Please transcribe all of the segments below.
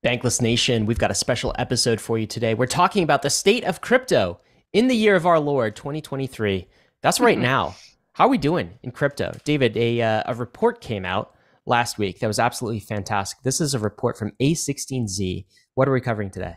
Bankless Nation, we've got a special episode for you today. We're talking about the state of crypto in the year of our Lord, 2023. That's right now. How are we doing in crypto? David, a report came out last week that was absolutely fantastic. This is a report from a16z. What are we covering today?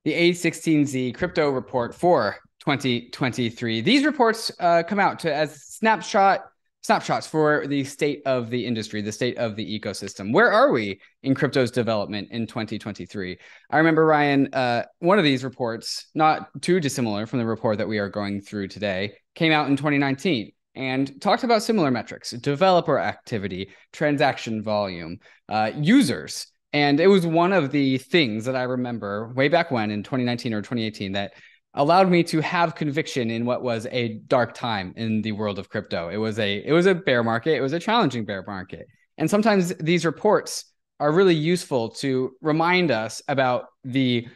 The a16z crypto report for 2023. These reports come out as snapshots for the state of the industry, the state of the ecosystem. Where are we in crypto's development in 2023? I remember, Ryan, one of these reports, not too dissimilar from the report that we are going through today, came out in 2019 and talked about similar metrics: developer activity, transaction volume, users. And it was one of the things that I remember way back when in 2019 or 2018 that allowed me to have conviction in what was a dark time in the world of crypto. It was a bear market. It was a challenging bear market. And sometimes these reports are really useful to remind us about the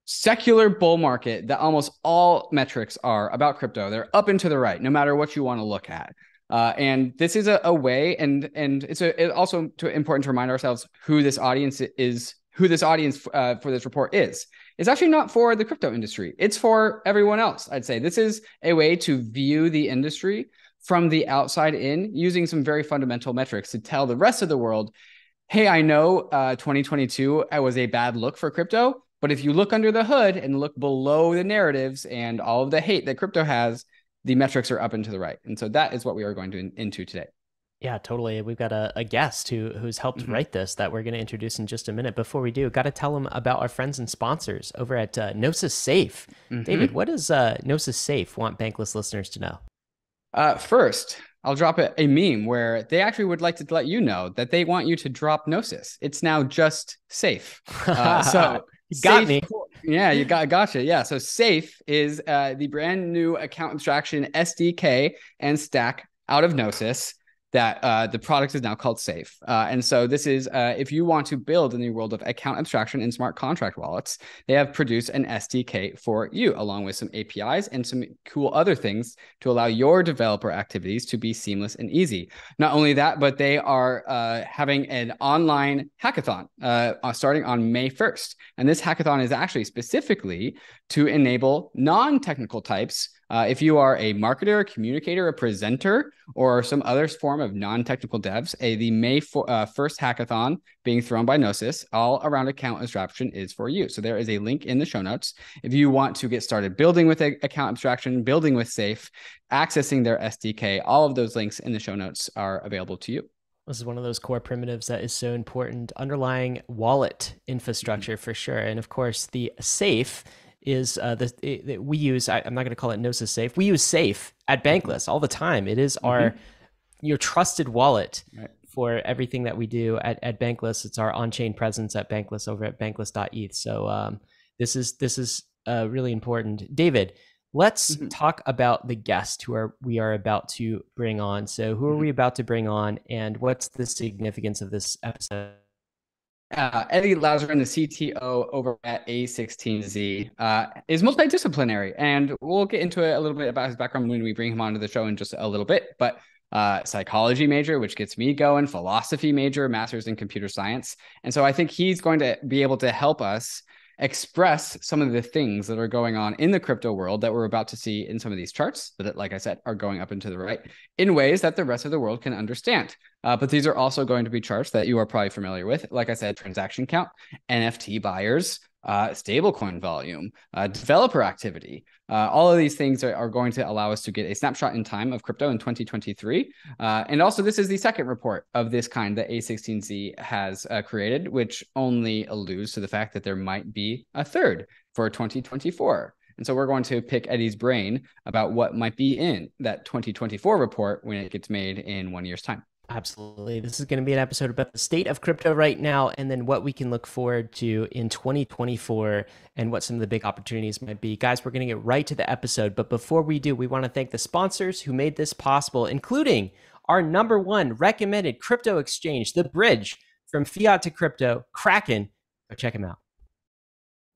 secular bull market that almost all metrics are about crypto. They're up and to the right, no matter what you want to look at. And this is a way, and it's also important to remind ourselves who this audience is, who this audience for this report is. It's actually not for the crypto industry. It's for everyone else, I'd say. This is a way to view the industry from the outside in, using some very fundamental metrics to tell the rest of the world, hey, I know 2022 was a bad look for crypto, but if you look under the hood and look below the narratives and all of the hate that crypto has, the metrics are up and to the right. And so that is what we are going to into today. Yeah, totally. We've got a guest who's helped write this that we're going to introduce in just a minute. Before we do, got to tell them about our friends and sponsors over at Gnosis Safe. David, what does Gnosis Safe want Bankless listeners to know? First, I'll drop a meme where they actually would like to let you know that they want you to drop Gnosis. It's now just Safe. So you got me. Yeah, you gotcha. Yeah. So Safe is the brand new account abstraction SDK and stack out of Gnosis that the product is now called Safe. And so this is, if you want to build in the world of account abstraction and smart contract wallets, they have produced an SDK for you, along with some APIs and some cool other things to allow your developer activities to be seamless and easy. Not only that, but they are having an online hackathon starting on May 1st. And this hackathon is actually specifically to enable non-technical types. If you are a marketer, a communicator, a presenter, or some other form of non-technical devs, the May 1st hackathon being thrown by Gnosis, all around account abstraction, is for you. So there is a link in the show notes. If you want to get started building with account abstraction, building with Safe, accessing their SDK, all of those links in the show notes are available to you. This is one of those core primitives that is so important. Underlying wallet infrastructure for sure. And of course, the Safe is we use, I'm not going to call it Gnosis Safe. We use Safe at Bankless all the time. It is our your trusted wallet for everything that we do at Bankless. It's our on-chain presence at Bankless over at bankless.eth. So this is really important. David, let's talk about the guest we are about to bring on. So who are we about to bring on, and what's the significance of this episode? Eddy Lazzarin, the CTO over at a16z, is multidisciplinary, and we'll get into it a little bit about his background when we bring him onto the show in just a little bit. But psychology major, which gets me going, philosophy major, master's in computer science. And so I think he's going to be able to help us express some of the things that are going on in the crypto world that we're about to see in some of these charts that, like I said, are going up and to the right in ways that the rest of the world can understand. But these are also going to be charts that you are probably familiar with. Like I said, transaction count, NFT buyers, stablecoin volume, developer activity. All of these things are going to allow us to get a snapshot in time of crypto in 2023. And also, this is the second report of this kind that a16z has created, which only alludes to the fact that there might be a third for 2024. And so we're going to pick Eddy's brain about what might be in that 2024 report when it gets made in 1 year's time. Absolutely. This is going to be an episode about the state of crypto right now, and then what we can look forward to in 2024 and what some of the big opportunities might be. Guys, we're going to get right to the episode. But before we do, we want to thank the sponsors who made this possible, including our #1 recommended crypto exchange, the bridge from fiat to crypto, KRAKEN. Go check them out.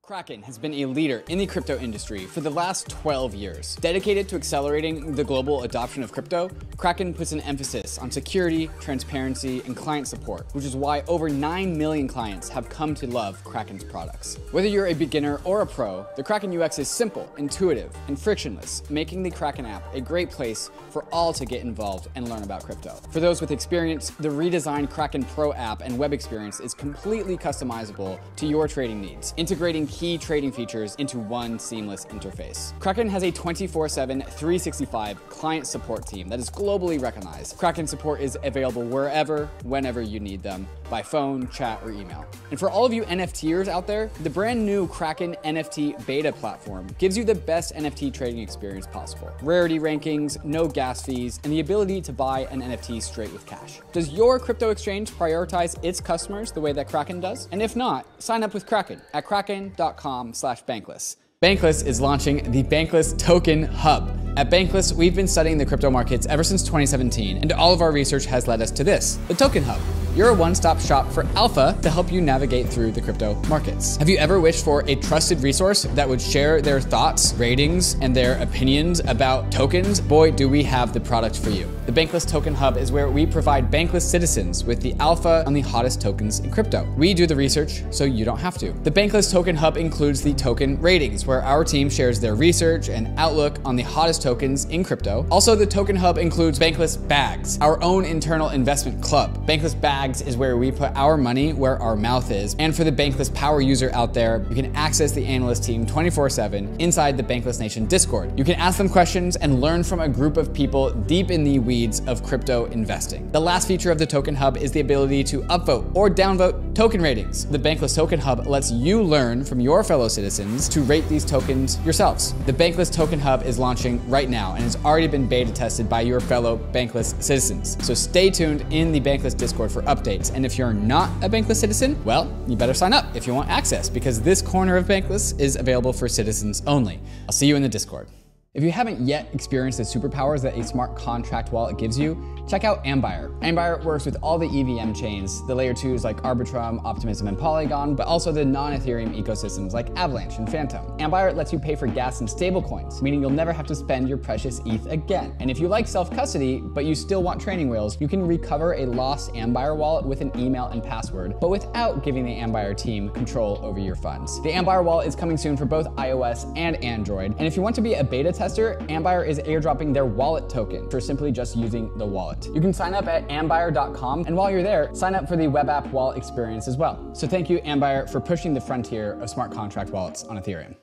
KRAKEN has been a leader in the crypto industry for the last 12 years. Dedicated to accelerating the global adoption of crypto, KRAKEN puts an emphasis on security, transparency, and client support, which is why over 9 million clients have come to love KRAKEN's products. Whether you're a beginner or a pro, the KRAKEN UX is simple, intuitive, and frictionless, making the KRAKEN app a great place for all to get involved and learn about crypto. For those with experience, the redesigned KRAKEN Pro app and web experience is completely customizable to your trading needs, integrating key trading features into one seamless interface. KRAKEN has a 24/7, 365 client support team that is globally recognized. KRAKEN support is available wherever, whenever you need them, by phone, chat, or email. And for all of you NFTers out there, the brand new KRAKEN NFT beta platform gives you the best NFT trading experience possible. Rarity rankings, no gas fees, and the ability to buy an NFT straight with cash. Does your crypto exchange prioritize its customers the way that KRAKEN does? And if not, sign up with KRAKEN at kraken.com/bankless. Bankless is launching the Bankless Token Hub. At Bankless, we've been studying the crypto markets ever since 2017, and all of our research has led us to this, the Token Hub. You're a one-stop shop for alpha to help you navigate through the crypto markets. Have you ever wished for a trusted resource that would share their thoughts, ratings, and their opinions about tokens? Boy, do we have the product for you. The Bankless Token Hub is where we provide Bankless citizens with the alpha on the hottest tokens in crypto. We do the research, so you don't have to. The Bankless Token Hub includes the token ratings, where our team shares their research and outlook on the hottest tokens in crypto. Also, the Token Hub includes Bankless Bags, our own internal investment club. Bankless Bags is where we put our money where our mouth is. And for the Bankless Power user out there, you can access the analyst team 24/7 inside the Bankless Nation Discord. You can ask them questions and learn from a group of people deep in the weeds of crypto investing. The last feature of the Token Hub is the ability to upvote or downvote token ratings. The Bankless Token Hub lets you learn from your fellow citizens to rate these tokens yourselves. The Bankless Token Hub is launching right now and has already been beta tested by your fellow Bankless citizens. So stay tuned in the Bankless Discord for updates. And if you're not a Bankless citizen, well, you better sign up if you want access, because this corner of Bankless is available for citizens only. I'll see you in the Discord. If you haven't yet experienced the superpowers that a smart contract wallet gives you, check out AMBIRE. AMBIRE works with all the EVM chains, the layer 2s like ARBITRUM, Optimism, and Polygon, but also the non-Ethereum ecosystems like Avalanche and Phantom. AMBIRE lets you pay for gas and stablecoins, meaning you'll never have to spend your precious ETH again. And if you like self-custody, but you still want training wheels, you can recover a lost AMBIRE wallet with an email and password, but without giving the AMBIRE team control over your funds. The AMBIRE wallet is coming soon for both iOS and Android, and if you want to be a beta tester, AMBIRE is airdropping their wallet token for simply just using the wallet. You can sign up at ambire.com, and while you're there, sign up for the web app wallet experience as well. So thank you, AMBIRE, for pushing the frontier of smart contract wallets on Ethereum.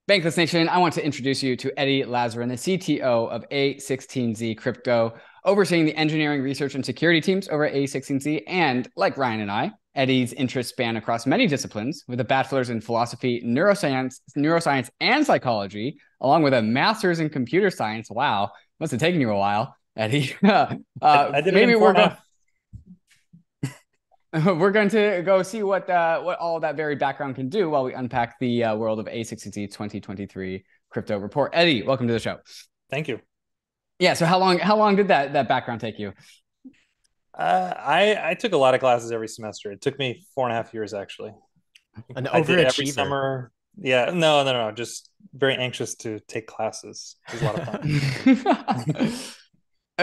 Bankless Nation, I want to introduce you to Eddy Lazzarin, the CTO of a16z Crypto, overseeing the engineering, research, and security teams over at a16z, and like Ryan and I, Eddy's interests span across many disciplines, with a bachelor's in philosophy, neuroscience, and psychology, along with a master's in computer science. Wow, must have taken you a while, Eddy. I did maybe it in we're going to go see what all that varied background can do while we unpack the world of a16z 2023 crypto report. Eddy, welcome to the show. Thank you. Yeah. So how long did that background take you? I took a lot of classes every semester. It took me 4.5 years, actually. An I did every overachiever. summer. Yeah, no. Just very anxious to take classes. It was a lot of fun.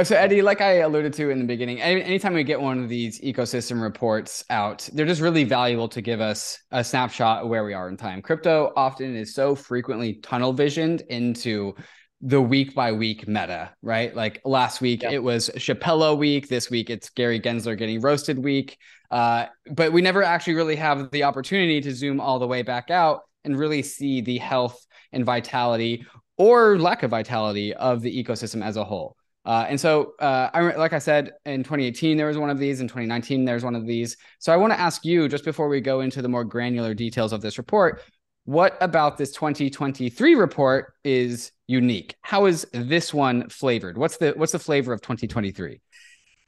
So Eddy, like I alluded to in the beginning, anytime we get one of these ecosystem reports out, they're just really valuable to give us a snapshot of where we are in time. Crypto often is so frequently tunnel visioned into the week by week meta, right? Like last week, It was Chappello week. This week, it's Gary Gensler getting roasted week. But we never actually really have the opportunity to zoom all the way back out and really see the health and vitality or lack of vitality of the ecosystem as a whole. And so, like I said, in 2018, there was one of these. In 2019, there's one of these. So I want to ask you, just before we go into the more granular details of this report, what about this 2023 report is unique? How is this one flavored? What's the flavor of 2023?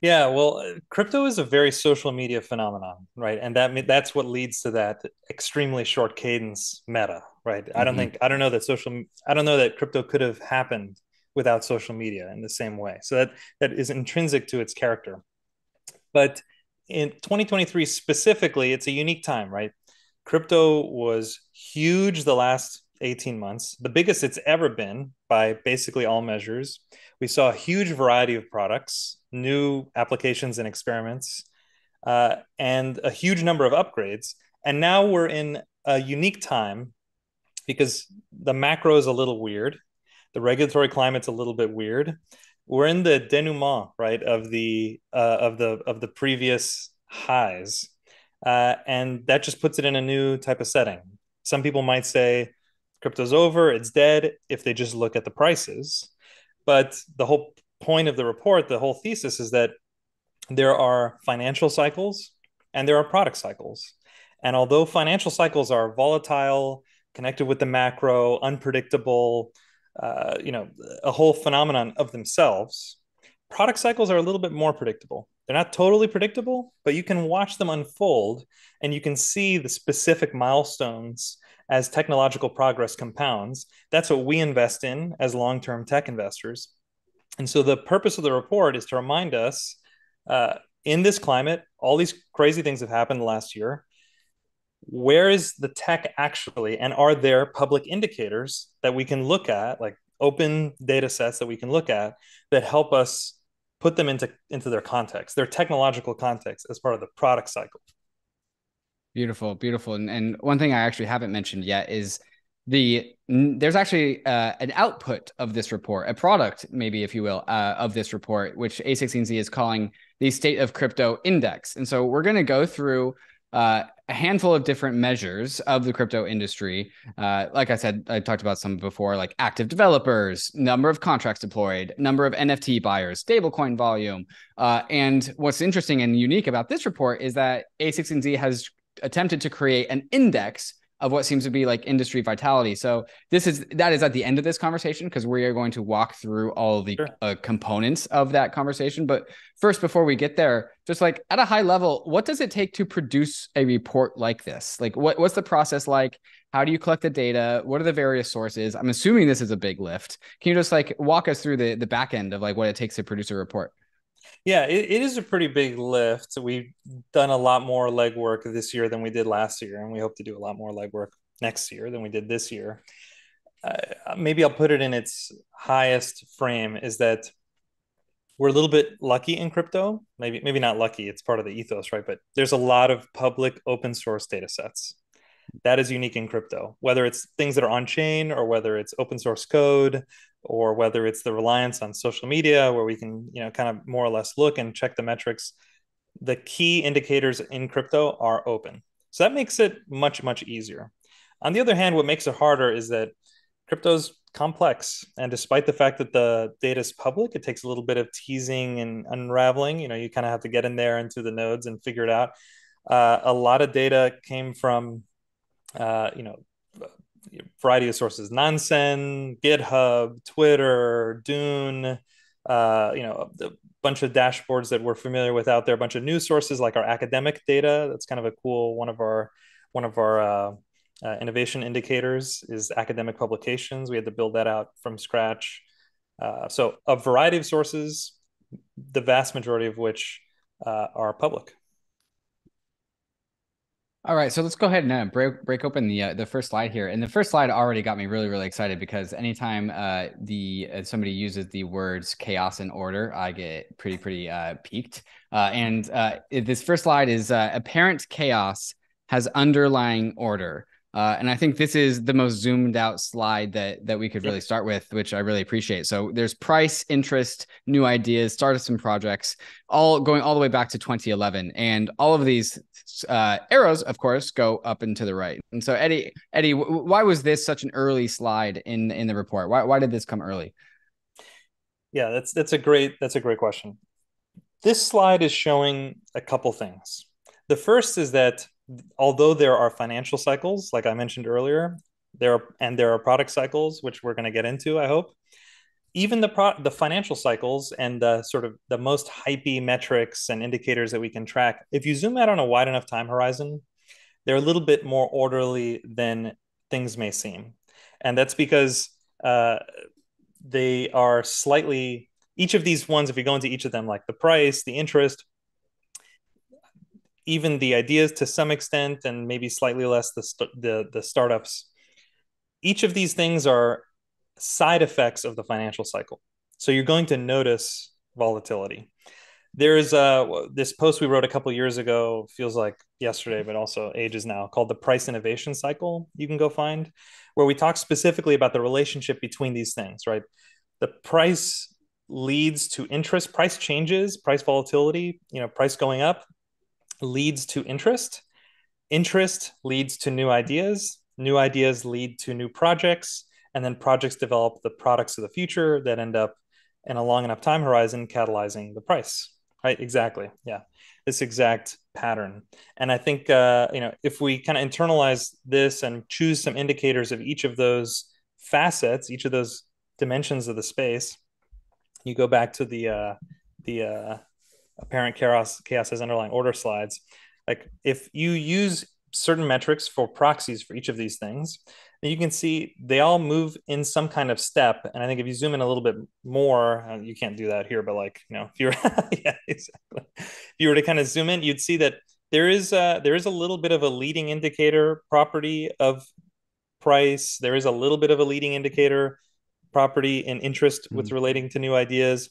Yeah, well, crypto is a very social media phenomenon, right? And that's what leads to that extremely short cadence meta, right? I don't know that crypto could have happened without social media in the same way. So that is intrinsic to its character. But in 2023 specifically, it's a unique time, right? Crypto was huge the last 18 months, the biggest it's ever been by basically all measures. We saw a huge variety of products, new applications and experiments, and a huge number of upgrades. And now we're in a unique time because the macro is a little weird. The regulatory climate's a little bit weird. We're in the denouement, right, of the previous highs, and that just puts it in a new type of setting. Some people might say crypto's over, it's dead if they just look at the prices. But the whole point of the report, the whole thesis is that there are financial cycles and there are product cycles. And although financial cycles are volatile, connected with the macro, unpredictable, a whole phenomenon of themselves, product cycles are a little bit more predictable. They're not totally predictable, but you can watch them unfold and you can see the specific milestones as technological progress compounds. That's what we invest in as long-term tech investors. And so the purpose of the report is to remind us in this climate, all these crazy things have happened last year. Where is the tech actually? And are there public indicators that we can look at, like open data sets that we can look at that help us put them into their context, their technological context as part of the product cycle? Beautiful, beautiful. And one thing I actually haven't mentioned yet is there's actually an output of this report, a product, maybe, if you will, of this report, which A16Z is calling the State of Crypto Index. And so we're going to go through a handful of different measures of the crypto industry. Like I said, I talked about some before, like active developers, number of contracts deployed, number of NFT buyers, stablecoin volume. And what's interesting and unique about this report is that A16Z has attempted to create an index of what seems to be like industry vitality. So that is at the end of this conversation, because we are going to walk through all of the components of that conversation. But first, before we get there, just like at a high level, what does it take to produce a report like this? Like what's the process like? How do you collect the data? What are the various sources? I'm assuming this is a big lift. Can you just like walk us through the back end of like what it takes to produce a report? Yeah, it is a pretty big lift. We've done a lot more legwork this year than we did last year, and we hope to do a lot more legwork next year than we did this year. Maybe I'll put it in its highest frame is that we're a little bit lucky in crypto. Maybe not lucky. It's part of the ethos, right? But there's a lot of public open source data sets. That is unique in crypto, whether it's things that are on chain or whether it's open source code or whether it's the reliance on social media where we can, kind of more or less look and check the metrics. The key indicators in crypto are open. So that makes it much, much easier. On the other hand, what makes it harder is that crypto's complex. And despite the fact that the data is public, it takes a little bit of teasing and unraveling. You kind of have to get in there into the nodes and figure it out. A lot of data came from variety of sources: Nansen, GitHub, Twitter, Dune, a bunch of dashboards that we're familiar with out there, a bunch of news sources like our academic data. That's kind of a cool one of our innovation indicators is academic publications. We had to build that out from scratch. So a variety of sources, the vast majority of which are public. All right, so let's go ahead and break open the first slide here. And the first slide already got me really, really excited because anytime somebody uses the words chaos and order, I get pretty peaked. And this first slide is apparent chaos has underlying order. And I think this is the most zoomed out slide that we could really start with, which I really appreciate. So there's price, interest, new ideas, startups and projects, all going all the way back to 2011. And all of these arrows, of course, go up and to the right. And so Eddy, why was this such an early slide in the report? Why did this come early? Yeah, that's a great question. This slide is showing a couple things. The first is that although there are financial cycles, like I mentioned earlier, there are product cycles, which we're going to get into, I hope. Even the financial cycles and the sort of the most hypey metrics and indicators that we can track, if you zoom out on a wide enough time horizon, they're a little bit more orderly than things may seem. And that's because they are slightly, each of these ones, if you go into each of them, like the price, the interest, even the ideas to some extent, and maybe slightly less the startups. Each of these things are side effects of the financial cycle. So you're going to notice volatility. There's this post we wrote a couple years ago, feels like yesterday, but also ages now, called the price innovation cycle. You can go find, where we talk specifically about the relationship between these things, right? The price leads to interest, price changes, price volatility, price going up leads to interest. Interest leads to new ideas. New ideas lead to new projects. And then projects develop the products of the future that end up in a long enough time horizon catalyzing the price. Right? Exactly. Yeah. This exact pattern. And I think, if we kind of internalize this and choose some indicators of each of those facets, each of those dimensions of the space, you go back to the apparent chaos as underlying order slides. Like if you use certain metrics for proxies for each of these things, you can see they all move in some kind of step. And I think if you zoom in a little bit more, you can't do that here, but if you're, yeah, exactly. If you were to kind of zoom in, you'd see that there is a little bit of a leading indicator property of price. There is a little bit of a leading indicator property and interest with relating to new ideas,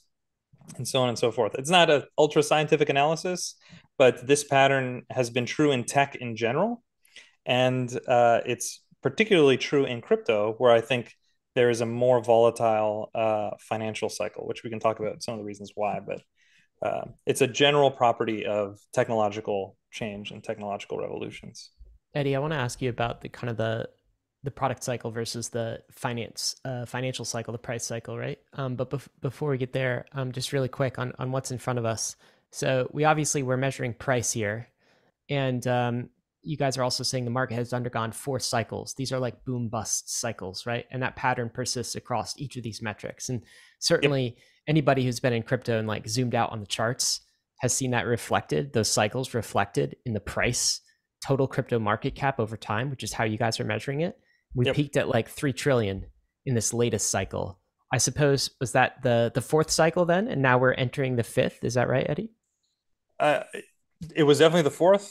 and so on and so forth. It's not an ultra scientific analysis, but this pattern has been true in tech in general. And it's particularly true in crypto, where I think there is a more volatile financial cycle, which we can talk about some of the reasons why, but it's a general property of technological change and technological revolutions. Eddy, I want to ask you about the kind of the product cycle versus the financial cycle, the price cycle, right? But before we get there, just really quick on what's in front of us. So we're measuring price here, and you guys are also saying the market has undergone 4 cycles. These are like boom bust cycles, right? And that pattern persists across each of these metrics. And certainly anybody who's been in crypto and like zoomed out on the charts has seen that reflected, those cycles reflected in the price, total crypto market cap over time, which is how you guys are measuring it. We peaked at like 3 trillion in this latest cycle. I suppose, was that the 4th cycle then? And now we're entering the 5th. Is that right, Eddy? It was definitely the 4th.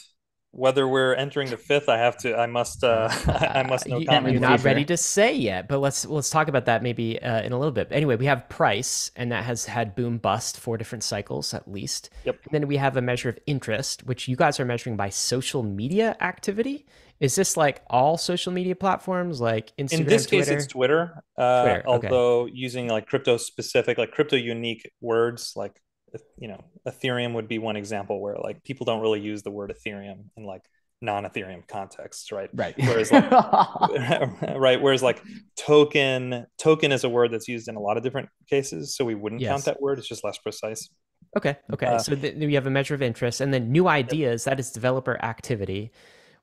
Whether we're entering the 5th, I must know comment. You're not ready to say yet, but let's talk about that maybe in a little bit. Anyway, we have price, and that has had boom bust 4 different cycles at least. And then we have a measure of interest, which you guys are measuring by social media activity. Is this like all social media platforms, like Instagram? In this case, Twitter? it's Twitter. Although using like crypto specific, like crypto unique words, like Ethereum would be one example where like people don't really use the word Ethereum in like non-Ethereum contexts, right? Whereas like, Whereas like token is a word that's used in a lot of different cases, so we wouldn't count that word. It's just less precise. Okay. So we have a measure of interest, and then new ideas. That is developer activity,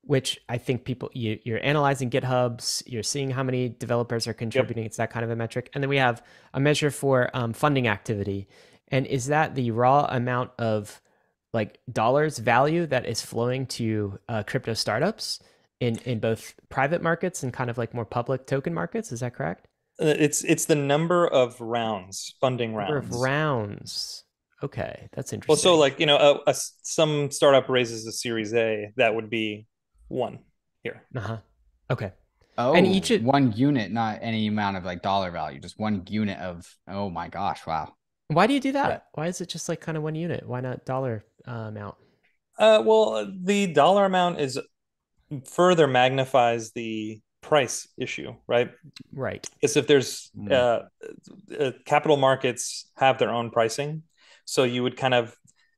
which I think you're analyzing GitHubs, you're seeing how many developers are contributing. It's that kind of a metric. And then we have a measure for funding activity. And is that the raw amount of like dollars value that is flowing to crypto startups in both private markets and kind of like more public token markets? Is that correct? It's the number of rounds, funding rounds. Number of rounds. Okay, that's interesting. Well, so like some startup raises a Series A, that would be 1 here. Okay. Oh, and each one unit, not any amount of like dollar value, just 1 unit of. Oh my gosh! Wow. Why do you do that? Yeah. Why is it just like kind of 1 unit? Why not dollar amount? Well, the dollar amount is further magnifies the price issue, right? Right. Because if there's capital markets have their own pricing, so you would kind of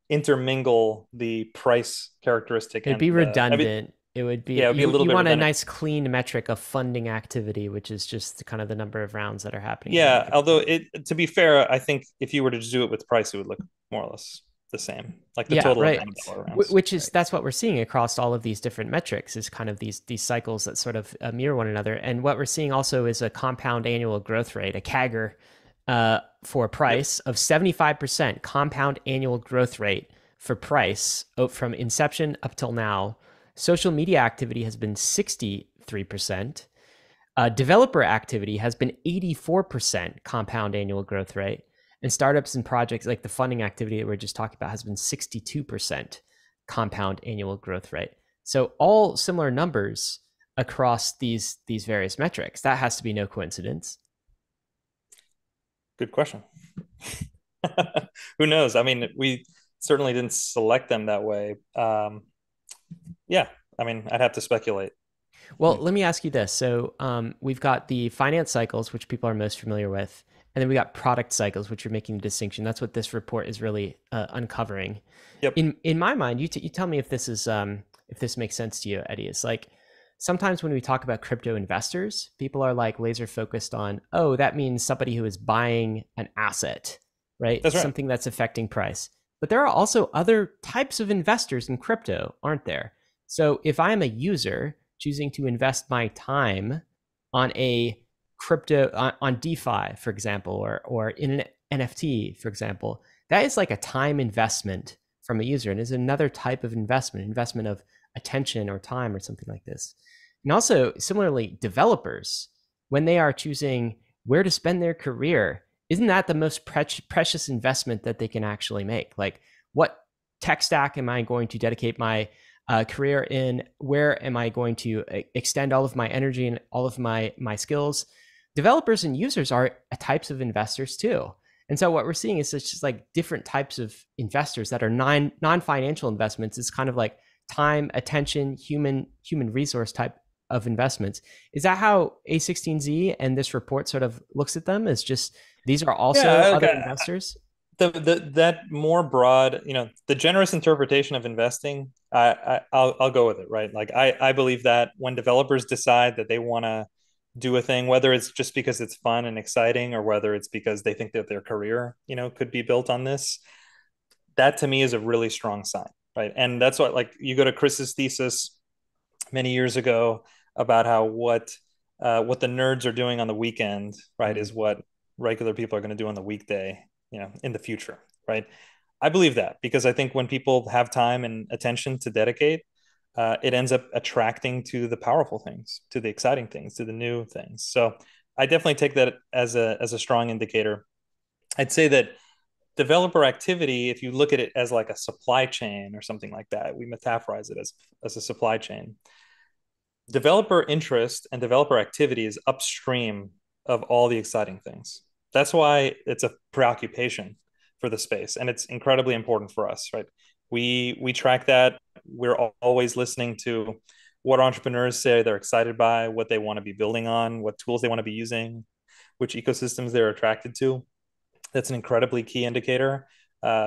intermingle the price characteristic. It'd be redundant. It would be, it'd be a little bit want redundant. A nice clean metric of funding activity, which is just kind of the number of rounds that are happening. Yeah, although to be fair, I think if you were to just do it with price, it would look more or less the same, like the total amount of dollar rounds. Which is that's what we're seeing across all of these different metrics, is kind of these cycles that sort of mirror one another. And what we're seeing also is a compound annual growth rate, a CAGR, for price of 75% compound annual growth rate for price from inception up till now. Social media activity has been 63%. Developer activity has been 84% compound annual growth rate. And startups and projects, like the funding activity that we're just talking about, has been 62% compound annual growth rate. So all similar numbers across these various metrics. That has to be no coincidence. Good question. Who knows? I mean, we certainly didn't select them that way. Yeah, I mean, I'd have to speculate. Well, let me ask you this. So we've got the finance cycles, which people are most familiar with, and then we got product cycles, which you're making the distinction. That's what this report is really uncovering. Yep. In my mind, you tell me if this makes sense to you, Eddy. It's like sometimes when we talk about crypto investors, people are like laser focused on, oh, that means somebody who is buying an asset, right? That's right. Something that's affecting price. But there are also other types of investors in crypto, aren't there? So if I'm a user choosing to invest my time on a crypto on DeFi, for example, or in an NFT, for example, that is like a time investment from a user and is another type of investment of attention or time or something like this. And also, similarly, developers, when they are choosing where to spend their career, isn't that the most precious investment that they can actually make? Like, what tech stack am I going to dedicate my career in? Where am I going to extend all of my energy and all of my skills? Developers and users are types of investors too. And so what we're seeing is it's just like different types of investors that are non-financial investments. It's kind of like time, attention, human resource type of investments. Is that how A16Z and this report sort of looks at them? Is just these are also other investors? That more broad, the generous interpretation of investing, I'll go with it, right? Like I believe that when developers decide that they want to do a thing, whether it's just because it's fun and exciting or whether it's because they think that their career, could be built on this, that to me is a really strong sign, right? And that's what, like, you go to Chris's thesis many years ago about how what the nerds are doing on the weekend, right, is what regular people are going to do on the weekday, in the future, right? I believe that because I think when people have time and attention to dedicate, it ends up attracting to the powerful things, to the exciting things, to the new things. So I definitely take that as a strong indicator. I'd say that developer activity, if you look at it as like a supply chain or something like that, we metaphorize it as a supply chain. Developer interest and developer activity is upstream of all the exciting things. That's why it's a preoccupation for the space, and it's incredibly important for us, right? We track that. We're always listening to what entrepreneurs say they're excited by, what they want to be building on, what tools they want to be using, which ecosystems they're attracted to. That's an incredibly key indicator.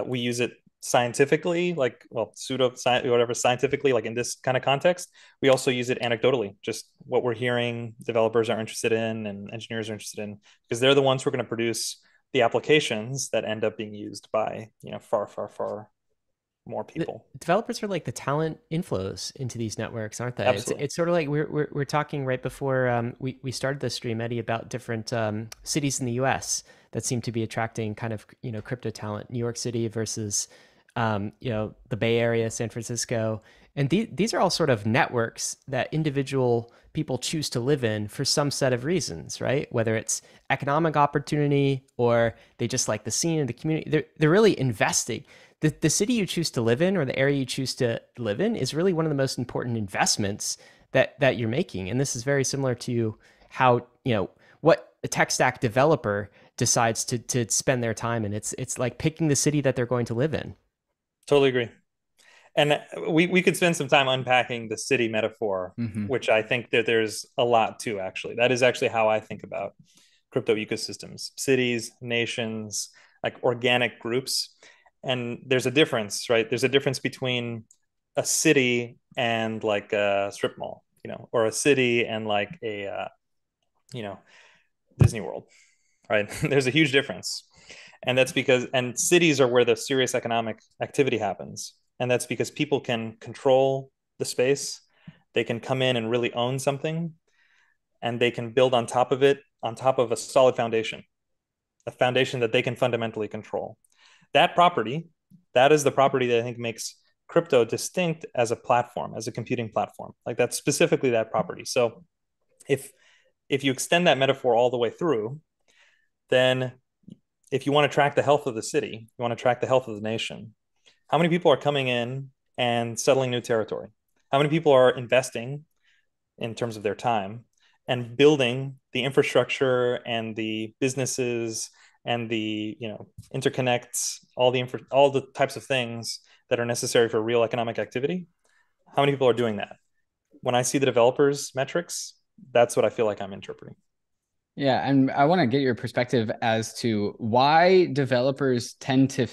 We use it scientifically, like, well, whatever, scientifically, like in this kind of context. We also use it anecdotally, just what we're hearing developers are interested in and engineers are interested in, because they're the ones who are going to produce the applications that end up being used by, far, far, far more people. The developers are like the talent inflows into these networks, aren't they? Absolutely. It's sort of like we're talking right before we started the stream, Eddy, about different cities in the U.S. that seem to be attracting kind of crypto talent. New York City versus the Bay Area, San Francisco, and these are all sort of networks that individual people choose to live in for some set of reasons, right? Whether it's economic opportunity or they just like the scene and the community, they're really investing. The city you choose to live in or the area you choose to live in is really one of the most important investments that you're making. And this is very similar to how, what a tech stack developer decides to spend their time in. It's like picking the city that they're going to live in. Totally agree. And we could spend some time unpacking the city metaphor, which I think that there's a lot to, actually. That is actually how I think about crypto ecosystems, cities, nations, like organic groups. And there's a difference, right? There's a difference between a city and like a strip mall, or a city and like a, Disney World, right? There's a huge difference. And that's because, and cities are where the serious economic activity happens. And that's because people can control the space. They can come in and really own something, and they can build on top of it, on top of a solid foundation, a foundation that they can fundamentally control. That property, that is the property that I think makes crypto distinct as a platform, as a computing platform. Like, that's specifically that property. So if you extend that metaphor all the way through, then if you want to track the health of the city, you want to track the health of the nation, how many people are coming in and settling new territory? How many people are investing in terms of their time and building the infrastructure and the businesses and the interconnects, all the types of things that are necessary for real economic activity? How many people are doing that? When I see the developers metrics, that's what I feel like I'm interpreting. Yeah, and I want to get your perspective as to why developers tend to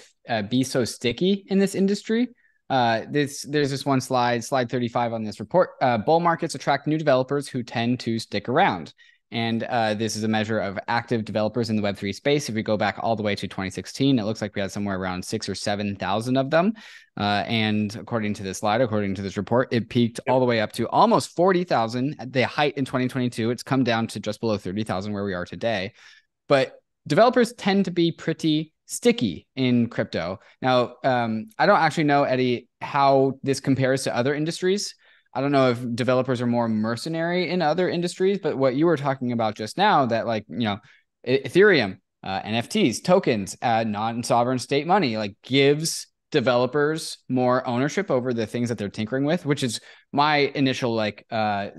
be so sticky in this industry. There's this one slide 35 on this report. Bull markets attract new developers who tend to stick around. And this is a measure of active developers in the Web3 space. If we go back all the way to 2016, it looks like we had somewhere around 6,000 or 7,000 of them. And according to this slide, according to this report, it peaked all the way up to almost 40,000 at the height in 2022. It's come down to just below 30,000 where we are today. But developers tend to be pretty sticky in crypto. Now, I don't actually know, Eddy, how this compares to other industries. I don't know if developers are more mercenary in other industries, but what you were talking about just now, that Ethereum, NFTs, tokens, non-sovereign state money, gives developers more ownership over the things that they're tinkering with, which is my initial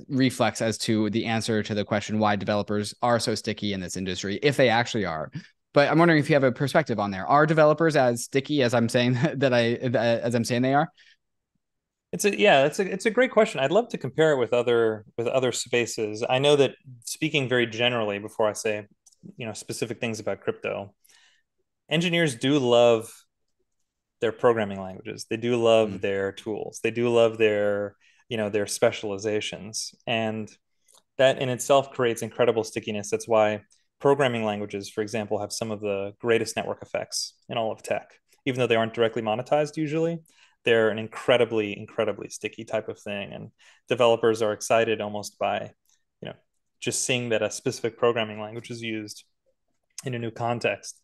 reflex as to the answer to the question why developers are so sticky in this industry, if they actually are. But I'm wondering if you have a perspective on there. Are developers as sticky as I'm saying as I'm saying they are? It's a great question. I'd love to compare it with other spaces. I know that, speaking very generally before I say, specific things about crypto, engineers do love their programming languages. They do love their tools. They do love their specializations. And that in itself creates incredible stickiness. That's why programming languages, for example, have some of the greatest network effects in all of tech, even though they aren't directly monetized usually. They're an incredibly, incredibly sticky type of thing. And developers are excited almost by, just seeing that a specific programming language is used in a new context.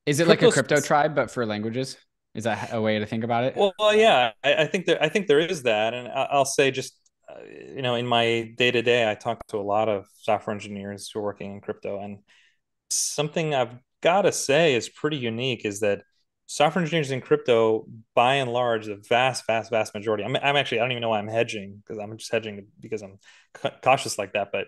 Is it like a crypto tribe, but for languages? Is that a way to think about it? Well, yeah, I think there is that. And I'll say just, in my day-to-day, I talk to a lot of software engineers who are working in crypto. And something I've got to say is pretty unique is that software engineers in crypto, by and large, the vast, vast, vast majority. I'm actually, I don't even know why I'm hedging, because I'm just hedging because I'm cautious like that. But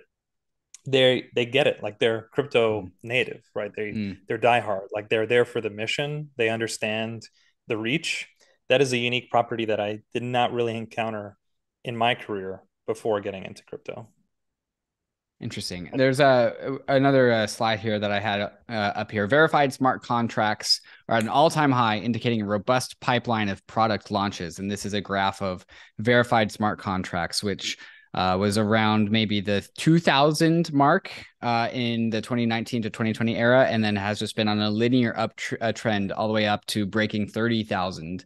they get it. They're crypto native, right? They're diehard. They're there for the mission. They understand the reach. That is a unique property that I did not really encounter in my career before getting into crypto. Interesting. There's another slide here that I had up here. Verified smart contracts are at an all-time high, indicating a robust pipeline of product launches. And this is a graph of verified smart contracts, which was around maybe the 2000 mark in the 2019 to 2020 era, and then has just been on a linear up trend all the way up to breaking 30,000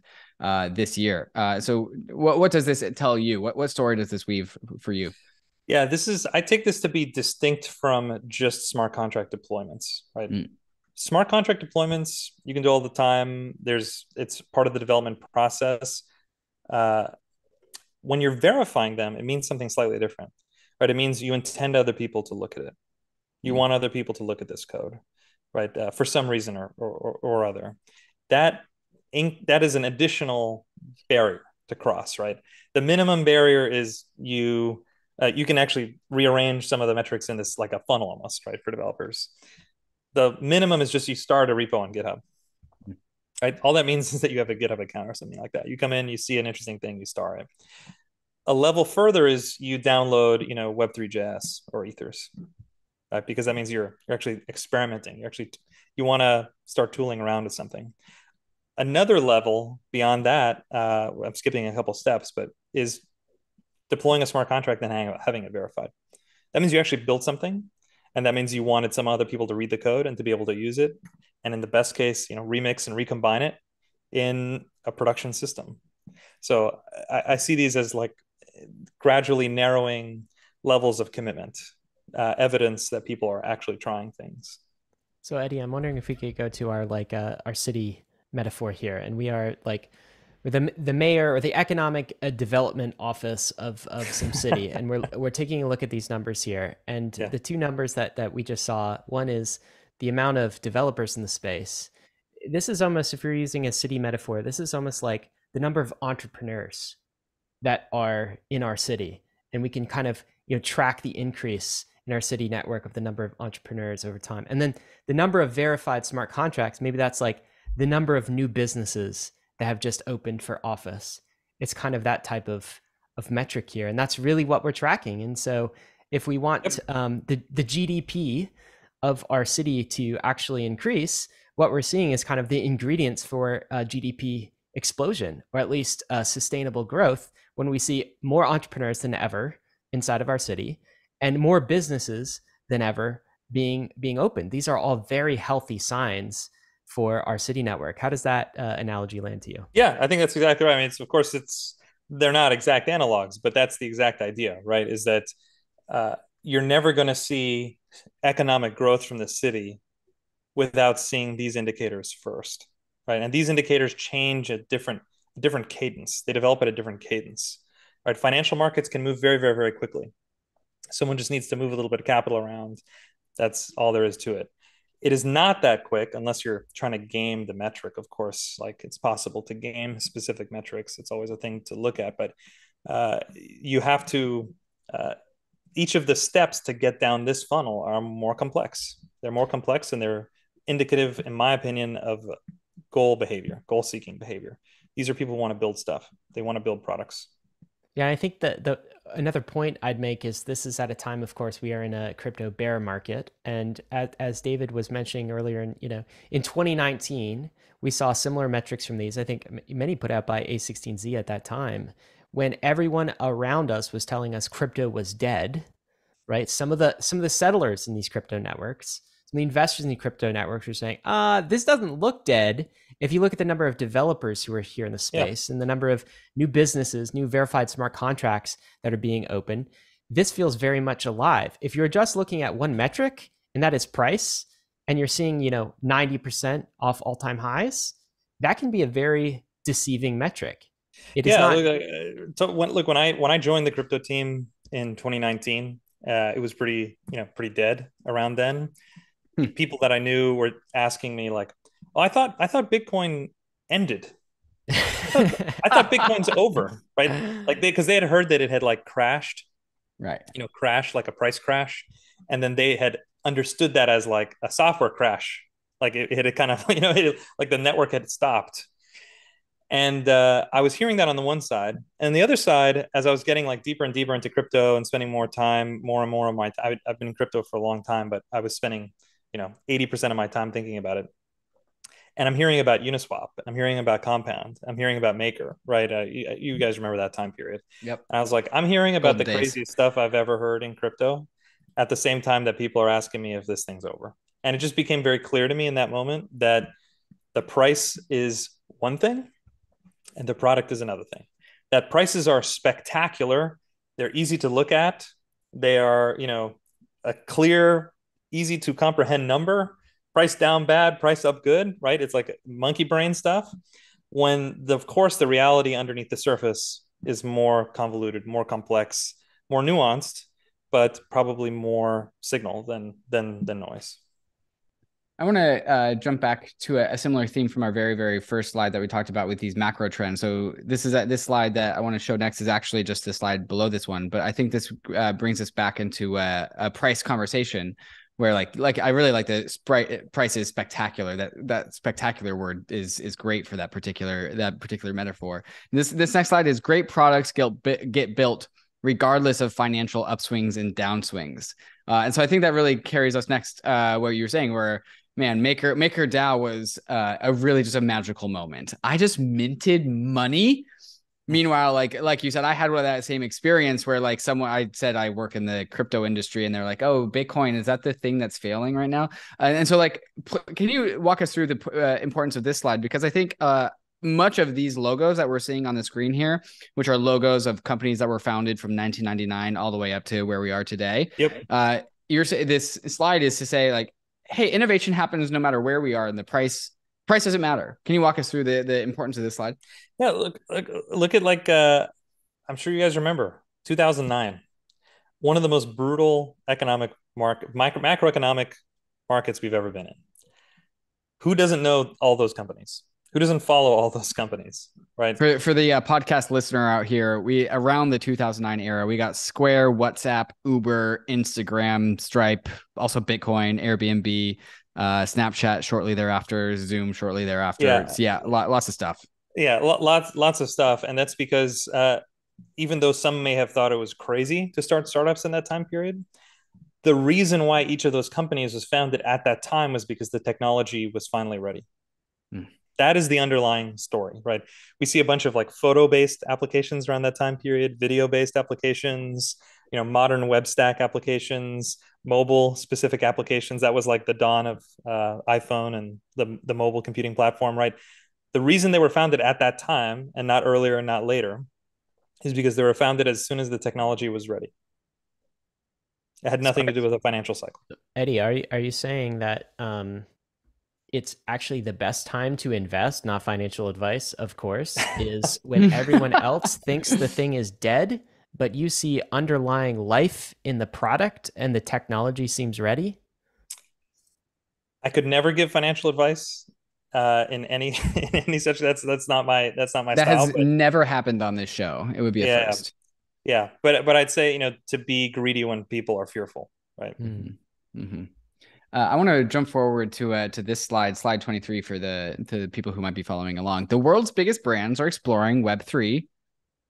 this year. So what does this tell you? What story does this weave for you? Yeah, I take this to be distinct from just smart contract deployments, right? Smart contract deployments, you can do all the time. It's part of the development process. When you're verifying them, it means something slightly different, right? It means you intend other people to look at it. You want other people to look at this code, right? For some reason or other. That is an additional barrier to cross, right? The minimum barrier is you can actually rearrange some of the metrics in this like a funnel almost, right, for developers. The minimum is just you start a repo on GitHub, right? All that means is that you have a GitHub account or something like that. You come in, you see an interesting thing, you start it. A level further is you download, Web3.js or Ethers, right? Because that means you're actually experimenting. You want to start tooling around with something. Another level beyond that, I'm skipping a couple steps, but is deploying a smart contract and having it verified. That means you actually built something, and that means you wanted some other people to read the code and to be able to use it, and in the best case, remix and recombine it in a production system. So I see these as gradually narrowing levels of commitment, evidence that people are actually trying things. So Eddy, I'm wondering if we could go to our city metaphor here, and we are the mayor or the economic development office of some city, and we're taking a look at these numbers here. And the two numbers that we just saw, one is the amount of developers in the space. This is almost, if you're using a city metaphor, this is almost like the number of entrepreneurs that are in our city, and we can kind of track the increase in our city network of the number of entrepreneurs over time. And then the number of verified smart contracts, maybe that's like the number of new businesses that have just opened for office. It's kind of that type of metric here, and that's really what we're tracking. And so if we want the GDP of our city to actually increase, what we're seeing is kind of the ingredients for GDP explosion, or at least sustainable growth, when we see more entrepreneurs than ever inside of our city and more businesses than ever being opened. These are all very healthy signs for our city network. How does that analogy land to you? Yeah, I think that's exactly right. I mean, of course, they're not exact analogs, but that's the exact idea, right? Is that you're never going to see economic growth from the city without seeing these indicators first, right? And these indicators change at different cadence. They develop at a different cadence, right? Financial markets can move very, very, very quickly. Someone just needs to move a little bit of capital around. That's all there is to it. It is not that quick unless you're trying to game the metric, of course. Like, it's possible to game specific metrics. It's always a thing to look at, but you have to, each of the steps to get down this funnel are more complex. They're more complex, and they're indicative, in my opinion, of goal-seeking behavior. These are people who want to build stuff. They want to build products. Yeah, I think that another point I'd make is this is at a time, of course, we are in a crypto bear market. And as David was mentioning earlier, in 2019, we saw similar metrics from these. I think many put out by a16z at that time, when everyone around us was telling us crypto was dead, right? Some of the settlers in these crypto networks, some of the investors in the crypto networks were saying, this doesn't look dead. If you look at the number of developers who are here in the space and the number of new businesses, new verified smart contracts that are being opened, this feels very much alive. If you're just looking at one metric, and that is price, and you're seeing 90% off all-time highs, that can be a very deceiving metric. It is not. Look, when I joined the crypto team in 2019, it was pretty dead around then. People that I knew were asking me like, "Oh, I thought Bitcoin ended. I thought Bitcoin's over, right?" Like because they had heard that it had like crashed, right? Crashed like a price crash, and then they had understood that as like a software crash, like it had kind of like the network had stopped. And I was hearing that on the one side, and the other side, as I was getting like deeper and deeper into crypto and spending more and more of my time. I've been in crypto for a long time, but I was spending 80% of my time thinking about it. And I'm hearing about Uniswap, I'm hearing about Compound, I'm hearing about Maker, right? You guys remember that time period? Yep. And I was like, I'm hearing about the craziest stuff I've ever heard in crypto at the same time that people are asking me if this thing's over. And it just became very clear to me in that moment that the price is one thing and the product is another thing. That prices are spectacular. They're easy to look at. They are, a clear, easy to comprehend number. Price down bad, price up good, right? It's like monkey brain stuff. When of course the reality underneath the surface is more convoluted, more complex, more nuanced, but probably more signal than noise. I want to jump back to a similar theme from our very, very first slide that we talked about with these macro trends. So this slide that I want to show next is actually just the slide below this one, but I think this brings us back into a price conversation where like I really like the price is spectacular. That spectacular word is great for that particular metaphor. This next slide is great products get built regardless of financial upswings and downswings. And so I think that really carries us next what you were saying, where man, Maker DAO was just a magical moment. I just minted money. Meanwhile, like you said, I had one of that same experience where like I said I work in the crypto industry, and they're like, "Oh, Bitcoin, is that the thing that's failing right now?" And so like, can you walk us through the importance of this slide? Because I think much of these logos that we're seeing on the screen here, which are logos of companies that were founded from 1999 all the way up to where we are today. Yep. This slide is to say like, hey, innovation happens no matter where we are, and the price doesn't matter. Can you walk us through the importance of this slide? Yeah, look at like I'm sure you guys remember 2009, one of the most brutal macroeconomic markets we've ever been in. Who doesn't know all those companies? Who doesn't follow all those companies, right? For the podcast listener out here, we around the 2009 era, we got Square, WhatsApp, Uber, Instagram, Stripe, also Bitcoin, Airbnb, Snapchat shortly thereafter, Zoom shortly thereafter. Yeah. So yeah, lots of stuff. Yeah, lots of stuff, and that's because even though some may have thought it was crazy to start startups in that time period, the reason why each of those companies was founded at that time was because the technology was finally ready. That is the underlying story, right? We see a bunch of like photo-based applications around that time period, video-based applications, modern web stack applications, mobile-specific applications. That was like the dawn of iPhone and the mobile computing platform, right? The reason they were founded at that time and not earlier and not later is because they were founded as soon as the technology was ready. It had nothing to do with a financial cycle. Eddy, are you saying that it's actually the best time to invest, not financial advice, of course, is when everyone else thinks the thing is dead, but you see underlying life in the product and the technology seems ready? I could never give financial advice in any such. That's not my that style. That has never happened on this show. It would be a first. Yeah, but I'd say to be greedy when people are fearful, right? I want to jump forward to this slide 23 for the people who might be following along. The world's biggest brands are exploring Web3,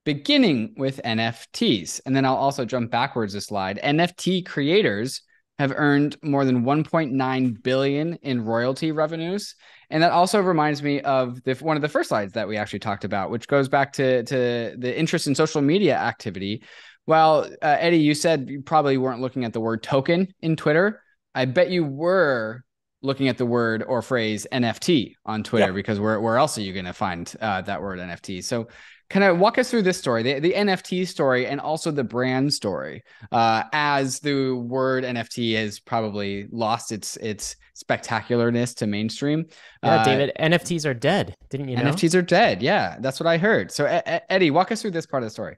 beginning with NFTs. And then I'll also jump backwards a slide. NFT creators have earned more than 1.9 billion in royalty revenues. And that also reminds me of one of the first slides that we actually talked about, which goes back to the interest in social media activity. Well, Eddy, you said you probably weren't looking at the word token in Twitter. I bet you were looking at the word or phrase NFT on Twitter, because where else are you going to find that word NFT? So kind of walk us through this story, the NFT story, and also the brand story, as the word NFT has probably lost its spectacularness to mainstream. Yeah, David, NFTs are dead. Didn't you know? NFTs are dead. Yeah, that's what I heard. So Eddy, walk us through this part of the story.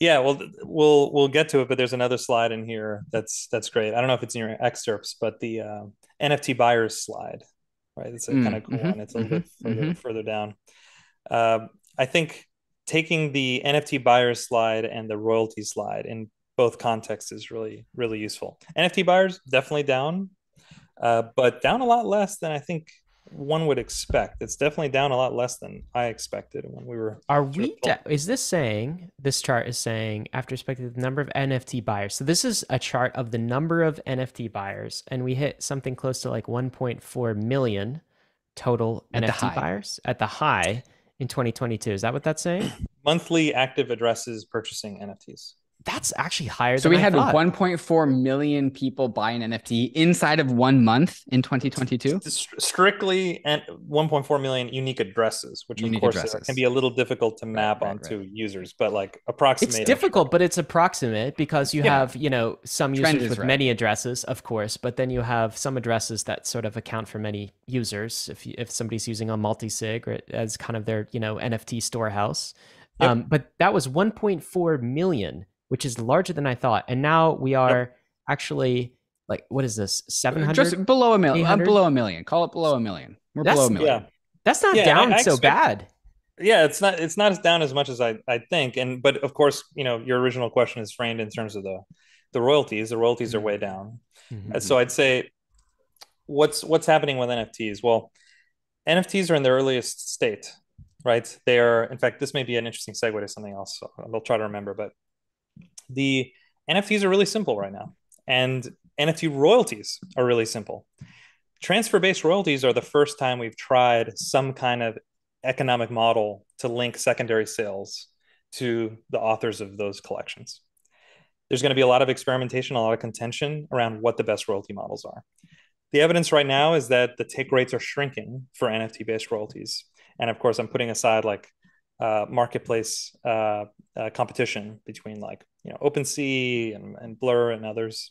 Yeah, well, we'll get to it, but there's another slide in here that's great. I don't know if it's in your excerpts, but the NFT buyers slide, right? It's a kind of cool one. It's a little bit further down. I think taking the NFT buyers slide and the royalty slide in both contexts is really, really useful. NFT buyers definitely down, but down a lot less than I think one would expect. It's definitely down a lot less than I expected when we were. Is this saying, this chart is saying, after expected the number of NFT buyers? So this is a chart of the number of NFT buyers, and we hit something close to like 1.4 million total NFT buyers at the high in 2022. Is that what that's saying? Monthly active addresses purchasing NFTs. That's actually higher than I thought. So we had 1.4 million people buy an NFT inside of 1 month in 2022? Strictly and 1.4 million unique addresses, which of course can be a little difficult to map onto users, but like approximate. It's difficult, but it's approximate because you have, some users with many addresses, of course, but then you have some addresses that sort of account for many users. If somebody's using a multi-sig or as kind of their, NFT storehouse. But that was 1.4 million. Which is larger than I thought. And now we are actually like, what is this? 700? Just below a million. Below a million. Call it below a million. We're below a million. Yeah. That's not down so bad. Yeah, it's not as down as much as I think. But of course, your original question is framed in terms of the royalties. The royalties are way down. So I'd say what's happening with NFTs? Well, NFTs are in their earliest state, right? They are, in fact, this may be an interesting segue to something else. So I'll try to remember, but the NFTs are really simple right now, and NFT royalties are really simple. Transfer-based royalties are the first time we've tried some kind of economic model to link secondary sales to the authors of those collections. There's going to be a lot of experimentation, a lot of contention around what the best royalty models are. The evidence right now is that the take rates are shrinking for NFT-based royalties. And of course, I'm putting aside like marketplace competition between like OpenSea and Blur and others.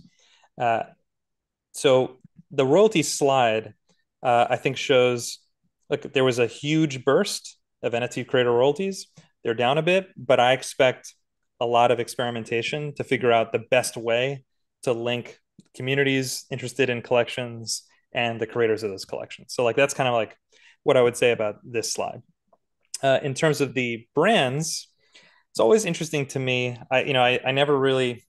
So the royalty slide I think shows like there was a huge burst of NFT creator royalties. They're down a bit, but I expect a lot of experimentation to figure out the best way to link communities interested in collections and the creators of those collections. So like that's kind of like what I would say about this slide. In terms of the brands, it's always interesting to me. I never really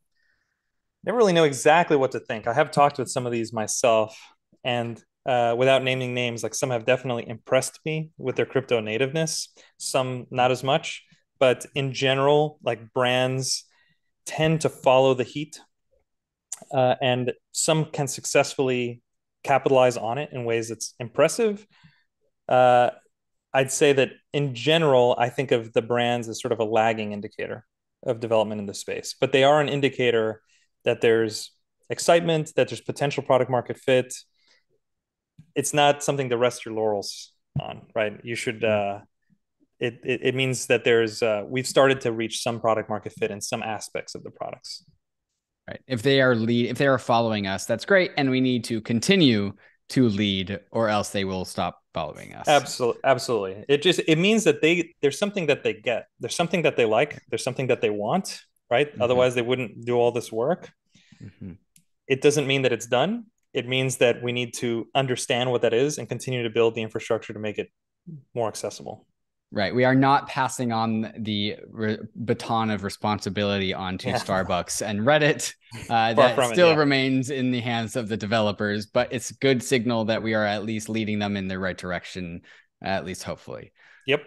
know exactly what to think. I have talked with some of these myself, and without naming names, like some have definitely impressed me with their crypto nativeness, some not as much. But in general, like brands tend to follow the heat, and some can successfully capitalize on it in ways that's impressive. Uh, I'd say that in general, I think of the brands as sort of a lagging indicator of development in the space, but they are an indicator that there's excitement, that there's potential product market fit. It's not something to rest your laurels on, right? You should. It means that we've started to reach some product market fit in some aspects of the products. Right. If they are following us, that's great, and we need to continue to lead, or else they will stop following us. Absolutely. It means that there's something that they get. There's something that they like. There's something that they want, right? Mm-hmm. Otherwise, they wouldn't do all this work. Mm-hmm. It doesn't mean that it's done. It means that we need to understand what that is and continue to build the infrastructure to make it more accessible. Right. We are not passing on the baton of responsibility onto Starbucks and Reddit. That still remains in the hands of the developers, but it's a good signal that we are at least leading them in the right direction, at least hopefully. Yep.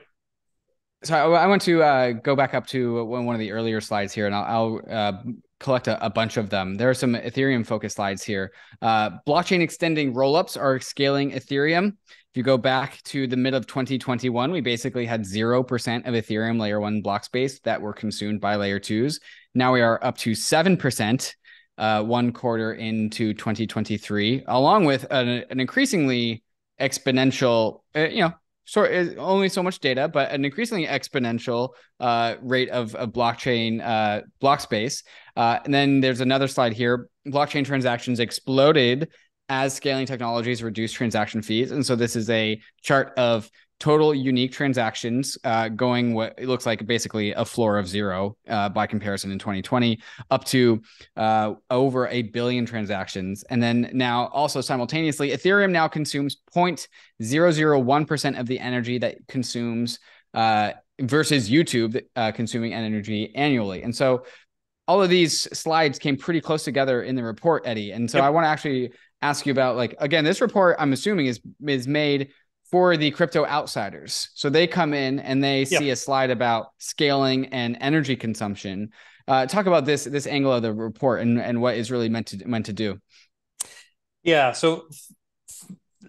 So I want to go back up to one of the earlier slides here, and I'll collect a bunch of them. There are some Ethereum focused slides here. Blockchain extending rollups are scaling Ethereum. If you go back to the mid of 2021, we basically had 0% of Ethereum layer 1 block space that were consumed by layer 2s. Now we are up to 7% 1 quarter into 2023, along with an increasingly exponential, only so much data, but an increasingly exponential rate of blockchain block space. And then there's another slide here. Blockchain transactions exploded as scaling technologies reduce transaction fees. And so this is a chart of total unique transactions going what it looks like basically a floor of 0 by comparison in 2020 up to over 1 billion transactions. And then now also simultaneously, Ethereum now consumes 0.001% of the energy that consumes versus YouTube consuming energy annually. And so all of these slides came pretty close together in the report, Eddy. And so I want to actually ask you about, like, again, this report I'm assuming is made for the crypto outsiders. So they come in and they see a slide about scaling and energy consumption. Talk about this angle of the report and what is really meant to do. Yeah, so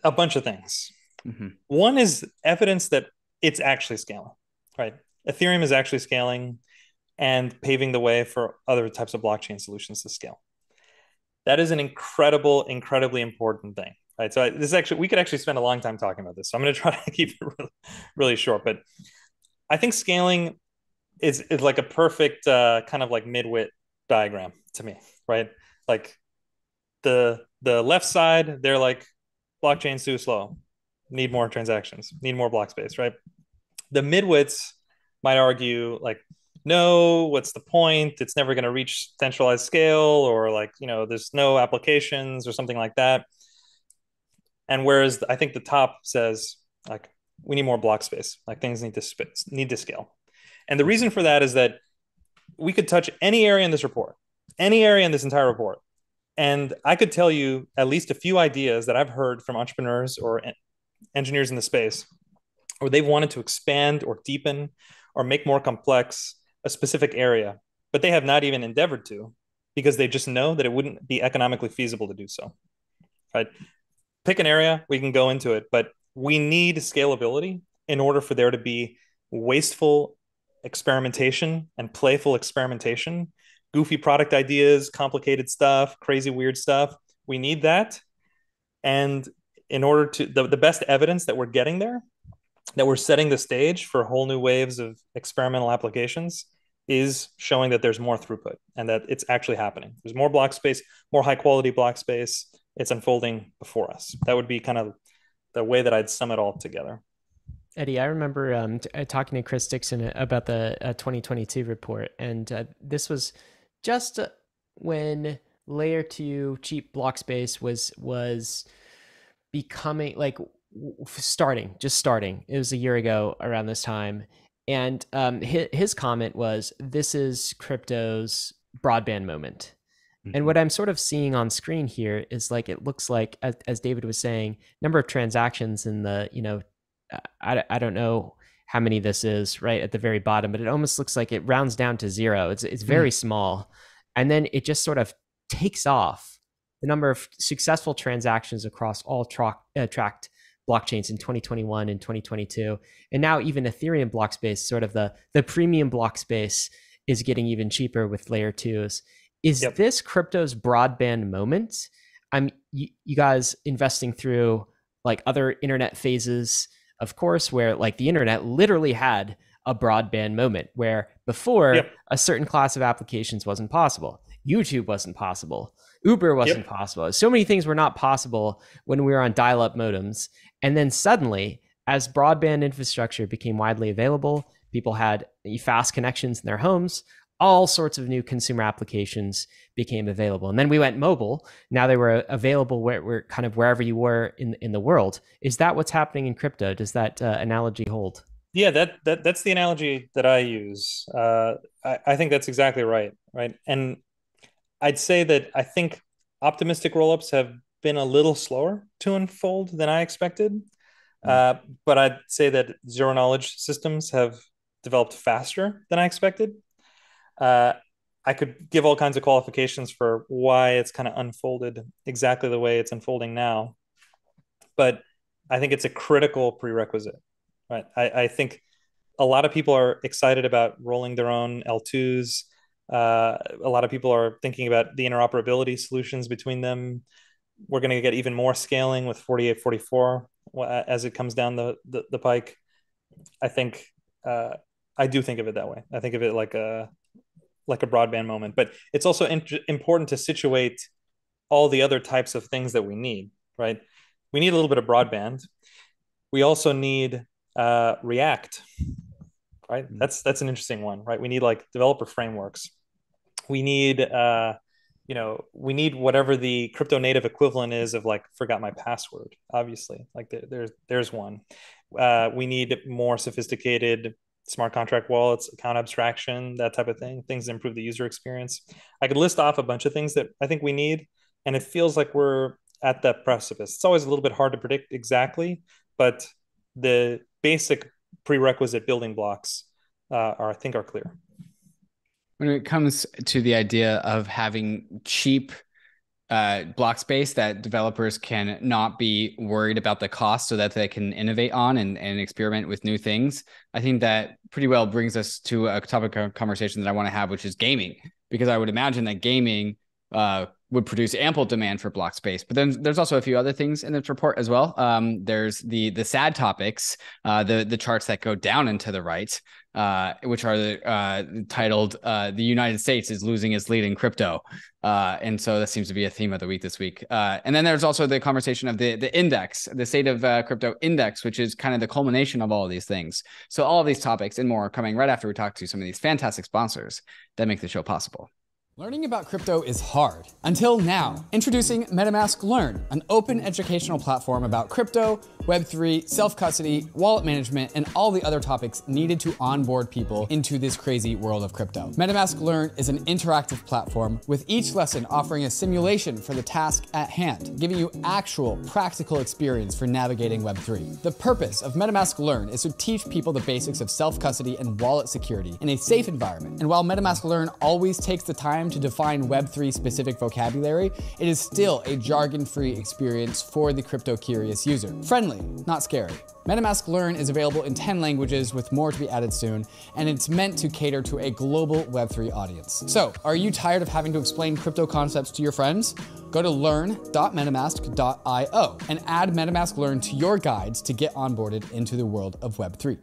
a bunch of things. Mm-hmm. One is evidence that it's actually scaling, right? Ethereum is actually scaling and paving the way for other types of blockchain solutions to scale. That is an incredibly important thing, right? So we could actually spend a long time talking about this. So I'm going to try to keep it really, really short. But I think scaling is like a perfect kind of like midwit diagram to me, right? Like the left side, they're like, blockchain's too slow, need more transactions, need more block space, right? The midwits might argue like, no, what's the point? It's never going to reach centralized scale, or like, there's no applications or something like that. And whereas I think the top says like, we need more block space, like things need to scale. And the reason for that is that we could touch any area in this report, any area in this entire report. And I could tell you at least a few ideas that I've heard from entrepreneurs or engineers in the space, where they've wanted to expand or deepen or make more complex a specific area, but they have not even endeavored to, because they just know that it wouldn't be economically feasible to do so. Right? Pick an area, we can go into it, but we need scalability in order for there to be wasteful experimentation and playful experimentation, goofy product ideas, complicated stuff, crazy weird stuff. We need that. And in order to, the best evidence that we're getting there, that we're setting the stage for whole new waves of experimental applications, is showing that there's more throughput and that it's actually happening. There's more block space, more high quality block space. It's unfolding before us. That would be kind of the way that I'd sum it all together. Eddy, I remember talking to Chris Dixon about the 2022 report, and this was just when layer 2 cheap block space was becoming like just starting. It was a year ago around this time. And his comment was, this is crypto's broadband moment. And what I'm sort of seeing on screen here is like, it looks like, as David was saying, number of transactions in the, I don't know how many this is right at the very bottom, but it almost looks like it rounds down to zero. It's very small. And then it just sort of takes off. The number of successful transactions across all tracked blockchains in 2021 and 2022. And now even Ethereum block space, sort of the premium block space, is getting even cheaper with layer 2s. Is this crypto's broadband moment? You guys investing through like other internet phases, of course, where like the internet literally had a broadband moment where before a certain class of applications wasn't possible. YouTube wasn't possible. Uber wasn't possible. So many things were not possible when we were on dial-up modems. And then suddenly, as broadband infrastructure became widely available, people had fast connections in their homes, all sorts of new consumer applications became available. And then we went mobile. Now they were available kind of wherever you were in the world. Is that what's happening in crypto? Does that analogy hold? Yeah, that's the analogy that I use. I think that's exactly right. And I'd say that I think optimistic rollups have been a little slower to unfold than I expected. But I'd say that zero knowledge systems have developed faster than I expected. I could give all kinds of qualifications for why it's kind of unfolded exactly the way it's unfolding now. But I think it's a critical prerequisite, right? I think a lot of people are excited about rolling their own L2s. A lot of people are thinking about the interoperability solutions between them. We're going to get even more scaling with 4844 as it comes down the pike. I think I do think of it that way. I think of it like a broadband moment, but it's also important to situate all the other types of things that we need, right? We need a little bit of broadband. We also need React, right? That's an interesting one, right? We need like developer frameworks. We need, we need whatever the crypto native equivalent is of like, forgot my password, obviously, like there's one. We need more sophisticated smart contract wallets, account abstraction, that type of thing, things that improve the user experience. I could list off a bunch of things that I think we need, and it feels like we're at that precipice. It's always a little bit hard to predict exactly, but the basic prerequisite building blocks I think are clear. When it comes to the idea of having cheap block space that developers can not be worried about the cost so that they can innovate on and experiment with new things, I think that pretty well brings us to a topic of conversation that I want to have, which is gaming, because I would imagine that gaming would produce ample demand for block space. But then there's also a few other things in this report as well. There's the sad topics, the charts that go down and to the right, which are titled "The United States is losing its lead in crypto," and so that seems to be a theme of the week this week. And then there's also the conversation of the index, the state of crypto index, which is kind of the culmination of all of these things. So all of these topics and more are coming right after we talk to some of these fantastic sponsors that make the show possible. Learning about crypto is hard. Until now. Introducing MetaMask Learn, an open educational platform about crypto, Web3, self-custody, wallet management, and all the other topics needed to onboard people into this crazy world of crypto. MetaMask Learn is an interactive platform with each lesson offering a simulation for the task at hand, giving you actual practical experience for navigating Web3. The purpose of MetaMask Learn is to teach people the basics of self-custody and wallet security in a safe environment. And while MetaMask Learn always takes the time to define Web3 specific vocabulary, it is still a jargon-free experience for the crypto-curious user. Friendly, not scary. MetaMask Learn is available in 10 languages with more to be added soon, and it's meant to cater to a global Web3 audience. So, are you tired of having to explain crypto concepts to your friends? Go to learn.metamask.io and add MetaMask Learn to your guides to get onboarded into the world of Web3.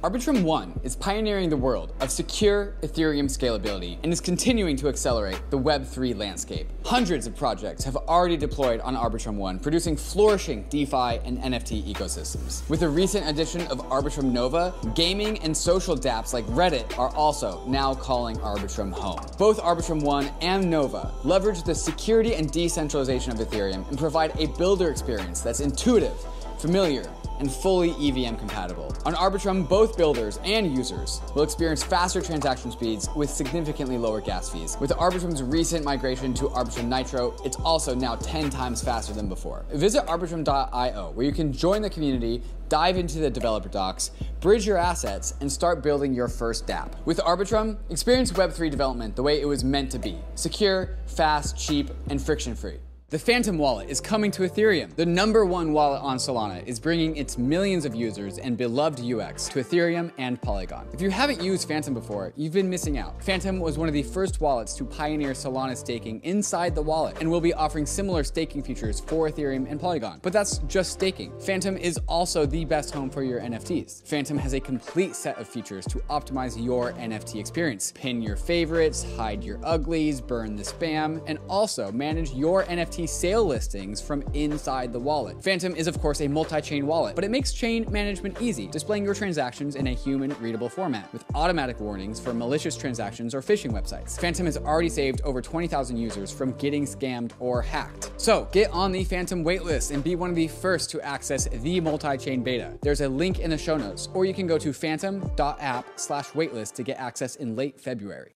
ARBITRUM 1 is pioneering the world of secure Ethereum scalability and is continuing to accelerate the Web3 landscape. Hundreds of projects have already deployed on ARBITRUM 1, producing flourishing DeFi and NFT ecosystems. With the recent addition of ARBITRUM Nova, gaming and social dApps like Reddit are also now calling ARBITRUM home. Both ARBITRUM 1 and Nova leverage the security and decentralization of Ethereum and provide a builder experience that's intuitive, familiar, and fully EVM compatible. On ARBITRUM, both builders and users will experience faster transaction speeds with significantly lower gas fees. With ARBITRUM's recent migration to ARBITRUM Nitro, it's also now 10 times faster than before. Visit arbitrum.io, where you can join the community, dive into the developer docs, bridge your assets, and start building your first dApp. With ARBITRUM, experience Web3 development the way it was meant to be: secure, fast, cheap, and friction-free. The Phantom wallet is coming to Ethereum. The #1 wallet on Solana is bringing its millions of users and beloved UX to Ethereum and Polygon. If you haven't used Phantom before, you've been missing out. Phantom was one of the first wallets to pioneer Solana staking inside the wallet, and will be offering similar staking features for Ethereum and Polygon. But that's just staking. Phantom is also the best home for your NFTs. Phantom has a complete set of features to optimize your NFT experience. Pin your favorites, hide your uglies, burn the spam, and also manage your NFT sale listings from inside the wallet. Phantom is of course a multi-chain wallet, but it makes chain management easy, displaying your transactions in a human-readable format with automatic warnings for malicious transactions or phishing websites. Phantom has already saved over 20,000 users from getting scammed or hacked. So get on the Phantom waitlist and be one of the first to access the multi-chain beta. There's a link in the show notes, or you can go to phantom.app/waitlist to get access in late February.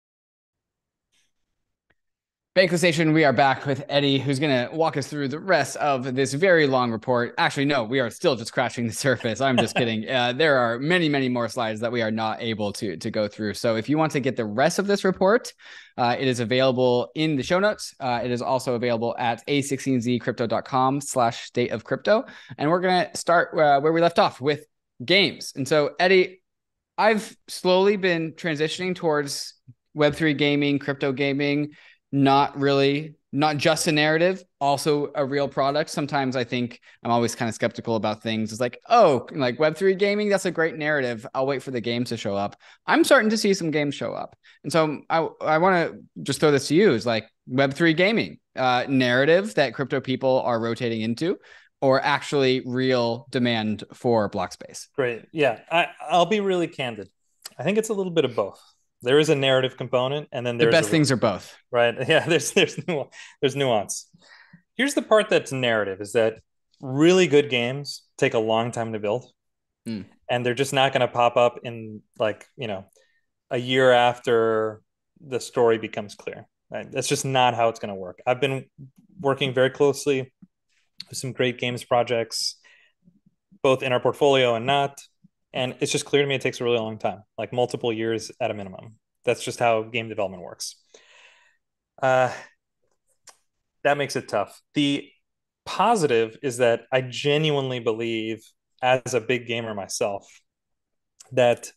Bankless Station, we are back with Eddy, who's going to walk us through the rest of this very long report. Actually, no, we are still just scratching the surface. I'm just kidding. There are many, many more slides that we are not able to go through. So if you want to get the rest of this report, it is available in the show notes. It is also available at a16zcrypto.com/state of crypto. And we're going to start where we left off with games. And so, Eddy, I've slowly been transitioning towards Web3 gaming, crypto gaming. Not just a narrative, also a real product. Sometimes I think I'm always kind of skeptical about things. It's like, oh, like Web3 gaming, that's a great narrative. I'll wait for the games to show up. I'm starting to see some games show up. And so I want to just throw this to you. Is like Web3 gaming, narrative that crypto people are rotating into, or actually real demand for block space? Great. Yeah, I'll be really candid. I think it's a little bit of both. There is a narrative component, and then there's the best things are both. Right. Yeah. There's nuance. Here's the part that's narrative: is that really good games take a long time to build, and they're just not going to pop up in a year after the story becomes clear. Right? That's just not how it's going to work. I've been working very closely with some great games projects, both in our portfolio and not. And it's just clear to me it takes a really long time, like multiple years at a minimum. That's just how game development works. That makes it tough. The positive is that I genuinely believe, as a big gamer myself, that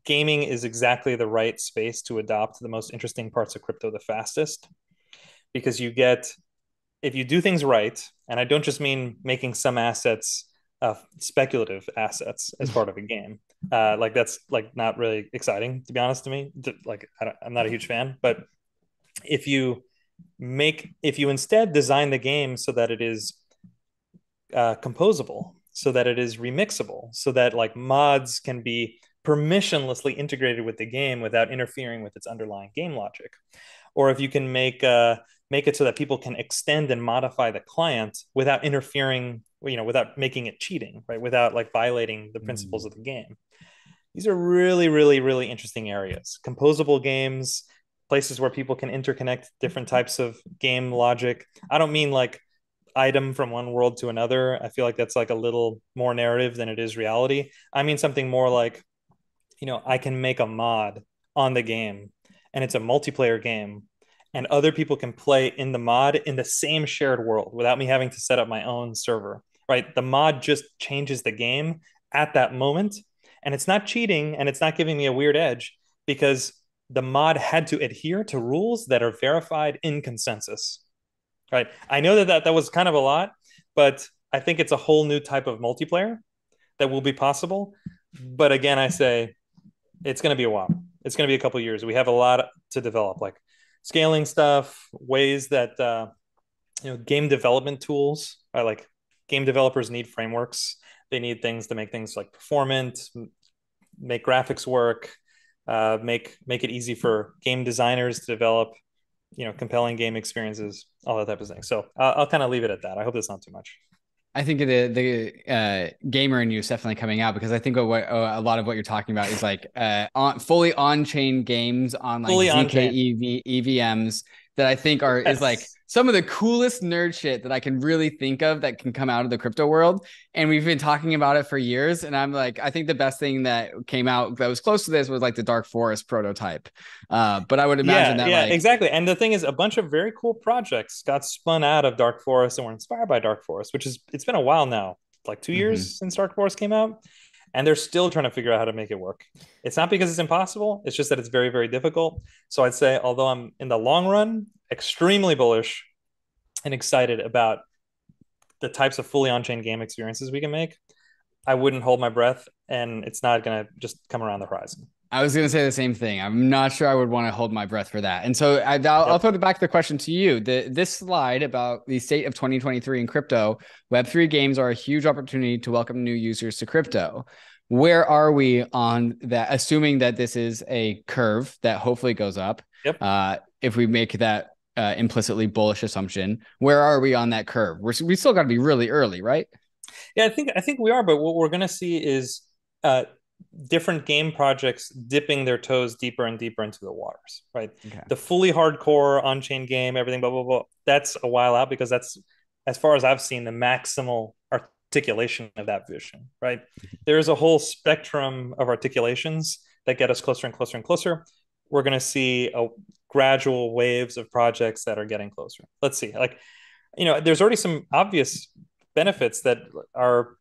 gaming is exactly the right space to adopt the most interesting parts of crypto the fastest. Because if you do things right, and I don't just mean making some assets speculative assets as part of a game. That's not really exciting, to be honest to me. I'm not a huge fan, but if you instead design the game so that it is composable, so that it is remixable, so that mods can be permissionlessly integrated with the game without interfering with its underlying game logic, or if you can make it so that people can extend and modify the client without interfering, without making it cheating, right? Without violating the principles of the game. These are really, really, really interesting areas. Composable games, places where people can interconnect different types of game logic. I don't mean item from one world to another. I feel like that's a little more narrative than it is reality. I mean something more I can make a mod on the game, and it's a multiplayer game, and other people can play in the mod in the same shared world without me having to set up my own server, right? The mod just changes the game at that moment, and it's not cheating, and it's not giving me a weird edge because the mod had to adhere to rules that are verified in consensus, right? I know that was kind of a lot, but I think it's a whole new type of multiplayer that will be possible. But again, I say it's going to be a while. It's going to be a couple of years. We have a lot to develop, scaling stuff, ways that game development tools are game developers need frameworks. They need things to make things performant, make graphics work, make it easy for game designers to develop compelling game experiences, all that type of thing. So I'll kind of leave it at that. I hope that's not too much. I think the gamer in you is definitely coming out, because I think what a lot of what you're talking about is like fully on-chain games on like Fully ZK on-chain. EVMs that I think is like Yes. some of the coolest nerd shit that I can really think of that can come out of the crypto world. And we've been talking about it for years. And I'm like, I think the best thing that came out that was close to this was like the Dark Forest prototype. But I would imagine that Yeah, like, exactly. And the thing is, a bunch of very cool projects got spun out of Dark Forest and were inspired by Dark Forest, which is, it's been a while now, like 2 years since Dark Forest came out, and they're still trying to figure out how to make it work. It's not because it's impossible, it's just that it's very, very difficult. So I'd say, although I'm in the long run extremely bullish and excited about the types of fully on-chain game experiences we can make, I wouldn't hold my breath, and it's not going to just come around the horizon. I was going to say the same thing. I'm not sure I would want to hold my breath for that. And so I'll throw back the question to you. This slide about the state of 2023 in crypto, Web3 games are a huge opportunity to welcome new users to crypto. Where are we on that? Assuming that this is a curve that hopefully goes up. Yep. If we make that implicitly bullish assumption, where are we on that curve? We still got to be really early, right? Yeah, I think we are, but what we're going to see is different game projects dipping their toes deeper and deeper into the waters, right? Okay. The fully hardcore on-chain game, everything, blah, blah, blah, that's a while out, because that's, as far as I've seen, the maximal articulation of that vision, right? There's a whole spectrum of articulations that get us closer and closer and closer. We're going to see a gradual waves of projects that are getting closer. Let's see. Like, there's already some obvious benefits that are,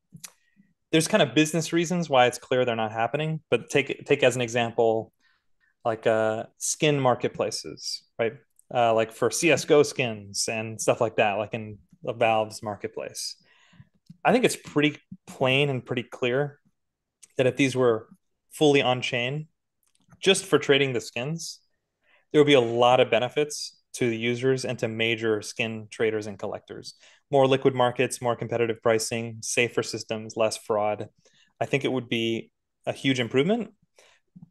there's kind of business reasons why it's clear they're not happening, but take as an example, like skin marketplaces, right? Like for CSGO skins and stuff like that, like in the Valve's marketplace. I think it's pretty plain and pretty clear that if these were fully on chain, just for trading the skins, there would be a lot of benefits to the users and to major skin traders and collectors. More liquid markets, more competitive pricing, safer systems, less fraud. I think it would be a huge improvement.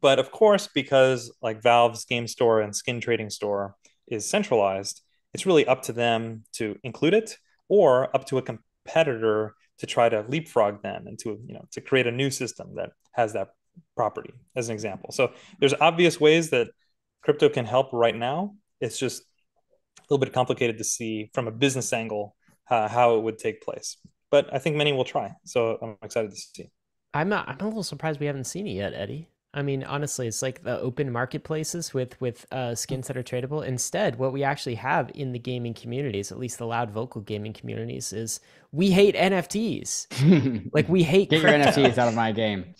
But of course, because like Valve's game store and skin trading store is centralized, it's really up to them to include it, or up to a competitor to try to leapfrog them and to create a new system that has that property, as an example. So there's obvious ways that crypto can help right now. It's just a little bit complicated to see from a business angle how it would take place. But I think many will try. So I'm excited to see. I'm a little surprised we haven't seen it yet, Eddie. I mean, honestly, it's like the open marketplaces with skins that are tradable. Instead, what we actually have in the gaming communities, at least the loud vocal gaming communities, is we hate NFTs. Like, we hate Get your NFTs out of my game.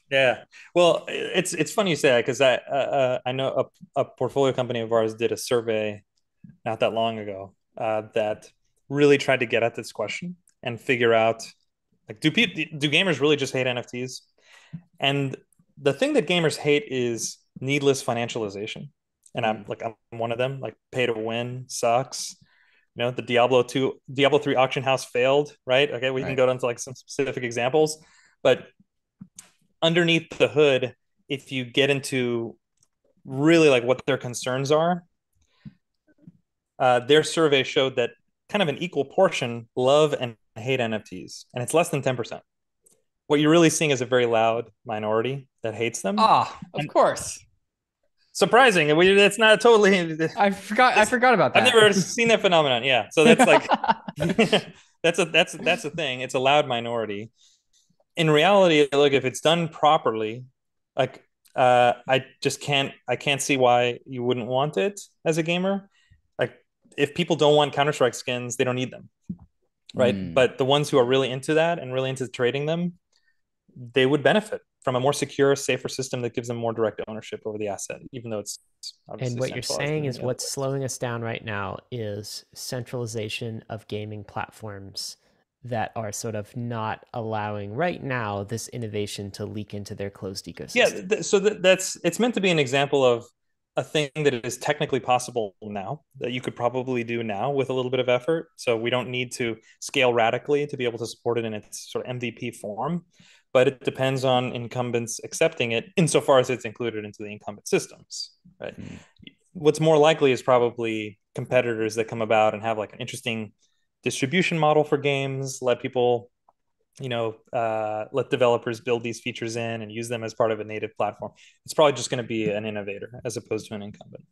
Yeah, well, it's funny you say that, because I know a portfolio company of ours did a survey not that long ago that really tried to get at this question and figure out, like, do gamers really just hate NFTs? And the thing that gamers hate is needless financialization. And I'm one of them. Like, pay to win sucks. The Diablo 3 auction house failed, right? Okay, we can go into like some specific examples, but underneath the hood, if you get into really like what their concerns are, their survey showed that kind of an equal portion love and hate NFTs, and it's less than 10%. What you're really seeing is a very loud minority that hates them. Of course. Surprising. It's not totally. I forgot about that. I've never seen that phenomenon. Yeah, so that's like that's a thing. It's a loud minority. In reality, look, if it's done properly, like I can't see why you wouldn't want it as a gamer. Like, if people don't want Counter-Strike skins, they don't need them, right? But the ones who are really into that and really into trading them, they would benefit from a more secure, safer system that gives them more direct ownership over the asset, even though it's obviously. And what you're saying is what's slowing us down right now is centralization of gaming platforms that are sort of not allowing right now this innovation to leak into their closed ecosystem. Yeah, so it's meant to be an example of a thing that is technically possible now, that you could probably do now with a little bit of effort. So we don't need to scale radically to be able to support it in its sort of MVP form, but it depends on incumbents accepting it insofar as it's included into the incumbent systems, right? What's more likely is probably competitors that come about and have like an interesting distribution model for games, let people, let developers build these features in and use them as part of a native platform. It's probably just going to be an innovator as opposed to an incumbent.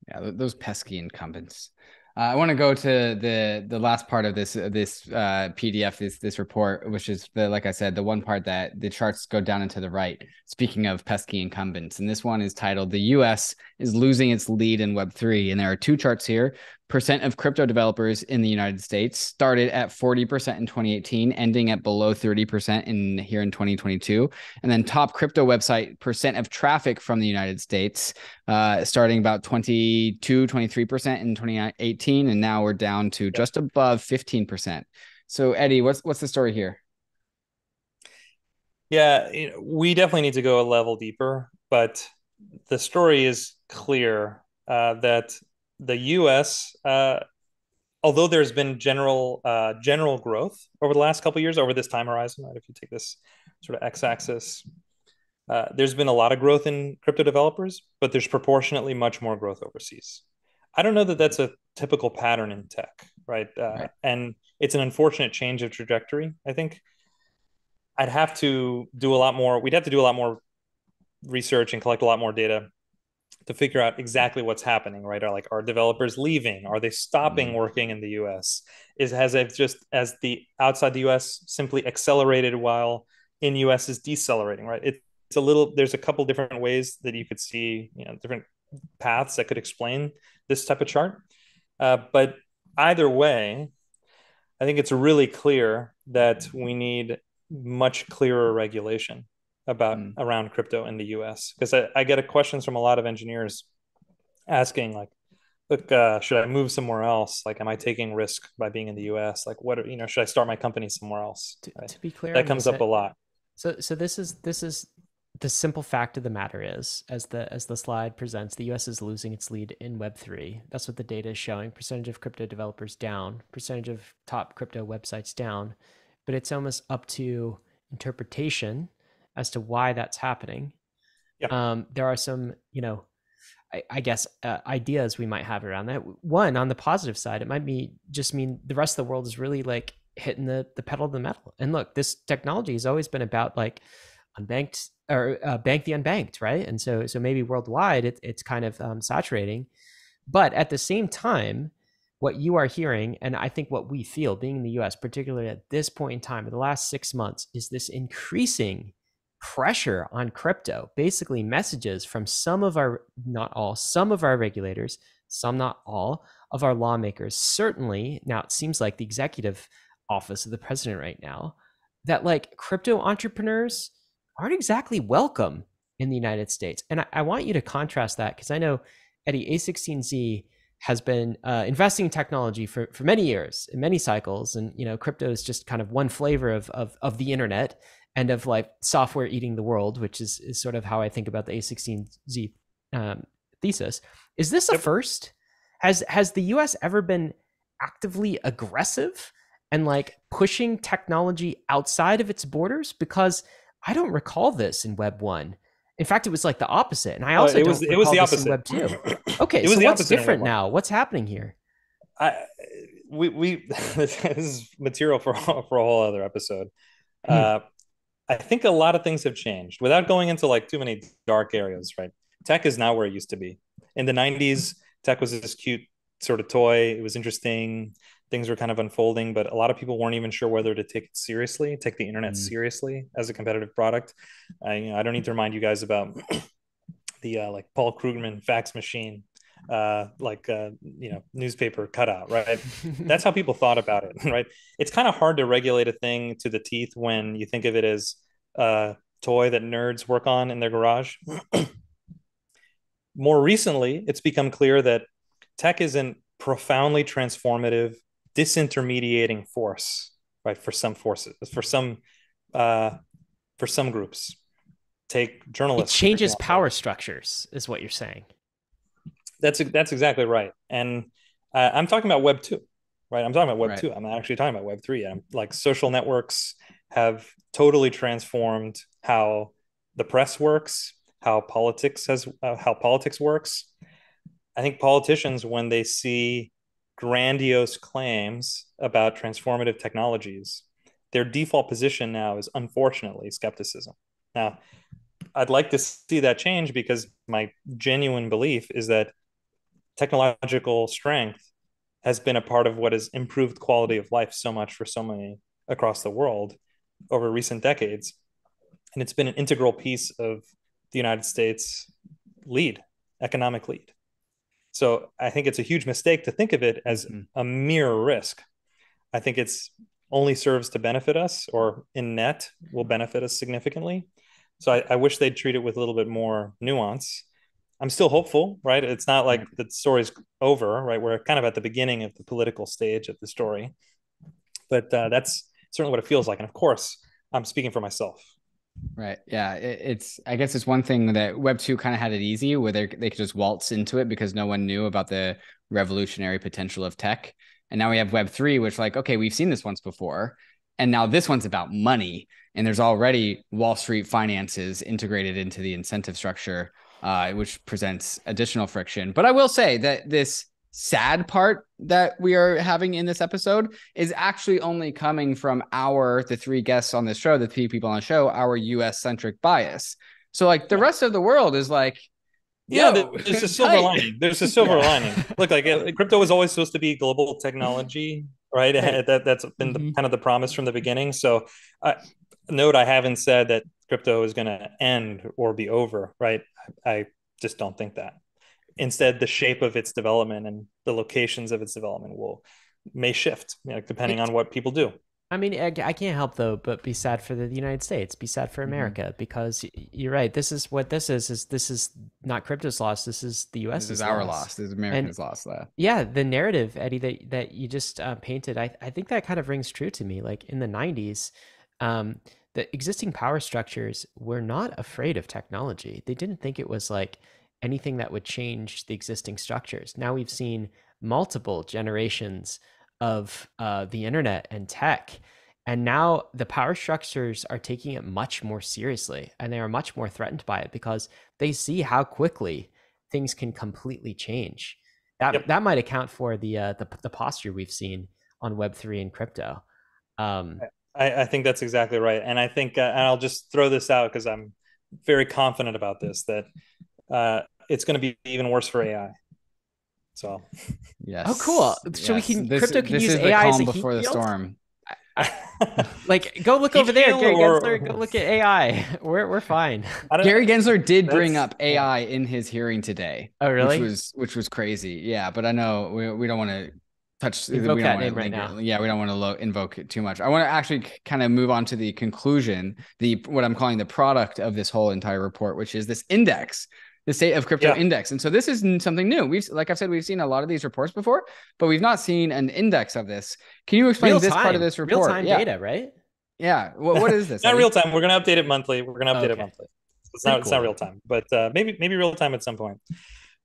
Yeah, those pesky incumbents. I want to go to the last part of this PDF, this report, which is like I said, the one part that the charts go down and to the right. Speaking of pesky incumbents, and this one is titled "The U.S. is losing its lead in Web3," and there are two charts here. Percent of crypto developers in the United States started at 40% in 2018, ending at below 30% here in 2022. And then top crypto website percent of traffic from the United States, starting about 22, 23% in 2018, and now we're down to just above 15%. So Eddy, what's the story here? Yeah, we definitely need to go a level deeper, but the story is clear that the U.S., although there's been general growth over the last couple of years, over this time horizon, right? If you take this sort of x-axis, there's been a lot of growth in crypto developers, but there's proportionately much more growth overseas. I don't know that that's a typical pattern in tech, right? Right. And it's an unfortunate change of trajectory. I think I'd have to do a lot more. We'd have to do a lot more research and collect a lot more data to figure out exactly what's happening, right? Are developers leaving? Are they stopping working in the US? Has it just, as the outside the US simply accelerated while in US is decelerating, right? There's a couple different ways that you could see, different paths that could explain this type of chart. But either way, I think it's really clear that we need much clearer regulation around crypto in the US. Because I get questions from a lot of engineers asking, like, look, should I move somewhere else? Like, am I taking risk by being in the US? Like, should I start my company somewhere else? To be clear, that comes up a lot. So this is the simple fact of the matter is, as the slide presents, the US is losing its lead in Web3. That's what the data is showing. Percentage of crypto developers down, percentage of top crypto websites down, but it's almost up to interpretation as to why that's happening. Yeah. There are some, I guess, ideas we might have around that. One, on the positive side, it might just mean the rest of the world is really like hitting the pedal to the metal. And look, this technology has always been about like unbanked or bank the unbanked, right? And so maybe worldwide it's kind of saturating, but at the same time, what you are hearing, and I think what we feel being in the US, particularly at this point in time, in the last 6 months, is this increasing pressure on crypto, basically messages from some of our, not all, some of our regulators, some, not all, of our lawmakers. Certainly, now it seems like the executive office of the president right now, that like crypto entrepreneurs aren't exactly welcome in the United States. And I want you to contrast that, because I know, Eddy, a16z has been investing in technology for many years, in many cycles. And, crypto is just kind of one flavor of the internet and of like software eating the world, which is sort of how I think about the a16z thesis. Is this a first? Has the US ever been actively aggressive and like pushing technology outside of its borders? Because I don't recall this in Web 1. In fact, it was like the opposite. And I also it was the opposite in Web 2. Okay, so what's different now? What's happening here? This is material for a whole other episode. I think a lot of things have changed without going into like too many dark areas, right? Tech is not where it used to be. In the 90s, tech was this cute sort of toy. It was interesting. Things were kind of unfolding, but a lot of people weren't even sure whether to take the internet seriously as a competitive product. I don't need to remind you guys about the like Paul Krugman fax machine, newspaper cutout, right? That's how people thought about it, right? It's kind of hard to regulate a thing to the teeth when you think of it as a toy that nerds work on in their garage. More recently, it's become clear that tech is a profoundly transformative, disintermediating force, right? For some groups. Take journalists. It changes power structures, is what you're saying. That's exactly right. And I'm talking about Web 2, right? I'm talking about Web 2. I'm not actually talking about Web 3. I'm like social networks have totally transformed how the press works, how politics works. I think politicians, when they see grandiose claims about transformative technologies, their default position now is unfortunately skepticism. Now, I'd like to see that change, because my genuine belief is that technological strength has been a part of what has improved quality of life so much for so many across the world over recent decades. And it's been an integral piece of the United States economic lead. So I think it's a huge mistake to think of it as a mere risk. I think it's only serves to benefit us, or in net will benefit us significantly. So I wish they'd treat it with a little bit more nuance. I'm still hopeful, right? It's not like the story's over, right? We're kind of at the beginning of the political stage of the story, but that's certainly what it feels like. And of course, I'm speaking for myself. Right. Yeah. I guess it's one thing that Web 2 kind of had it easy, where they could just waltz into it because no one knew about the revolutionary potential of tech. And now we have Web 3, which, like, okay, we've seen this once before. And now this one's about money. And there's already Wall Street finances integrated into the incentive structure, which presents additional friction. But I will say that this sad part that we are having in this episode is actually only coming from the three guests on this show, the three people on the show, our US centric bias. So like the rest of the world is like, there's a silver lining. There's a silver lining. Look, like crypto was always supposed to be global technology, right? That's been kind of the promise from the beginning. So note, I haven't said that crypto is going to end or be over, right? I just don't think that. Instead, the shape of its development and the locations of its development may shift, depending on what people do. I mean, I can't help though, but be sad for the United States, be sad for America, because you're right. This is what this is. This is not crypto's loss. This is the U.S.'s This is our loss. This is America's loss. Yeah, the narrative, Eddy, that you just painted, I think that kind of rings true to me. Like in the 90s, the existing power structures were not afraid of technology. They didn't think it was like anything that would change the existing structures. Now we've seen multiple generations of the internet and tech, and now the power structures are taking it much more seriously, and they are much more threatened by it because they see how quickly things can completely change. That might account for the posture we've seen on Web3 and crypto. I think that's exactly right, and I think, and I'll just throw this out because I'm very confident about this, that it's going to be even worse for AI. So, yes. Oh, cool. So crypto can use AI as a heat before the storm. Like, go look over there, Gary Gensler. Go look at AI. We're fine. Gary Gensler did bring up AI in his hearing today. Oh, really? Which was crazy. Yeah, but I know we don't want to touch. Invoke that name right now. Yeah, we don't want to invoke it too much. I want to actually kind of move on to the conclusion, what I'm calling the product of this whole entire report, which is this index. The State of Crypto Index. And so this is something new. Like I've said, we've seen a lot of these reports before, but we've not seen an index of this. Can you explain this part of this report? Real-time data, right? Yeah. What is this? Not real time. We're going to update it monthly. It monthly. It's not real time, but maybe real time at some point.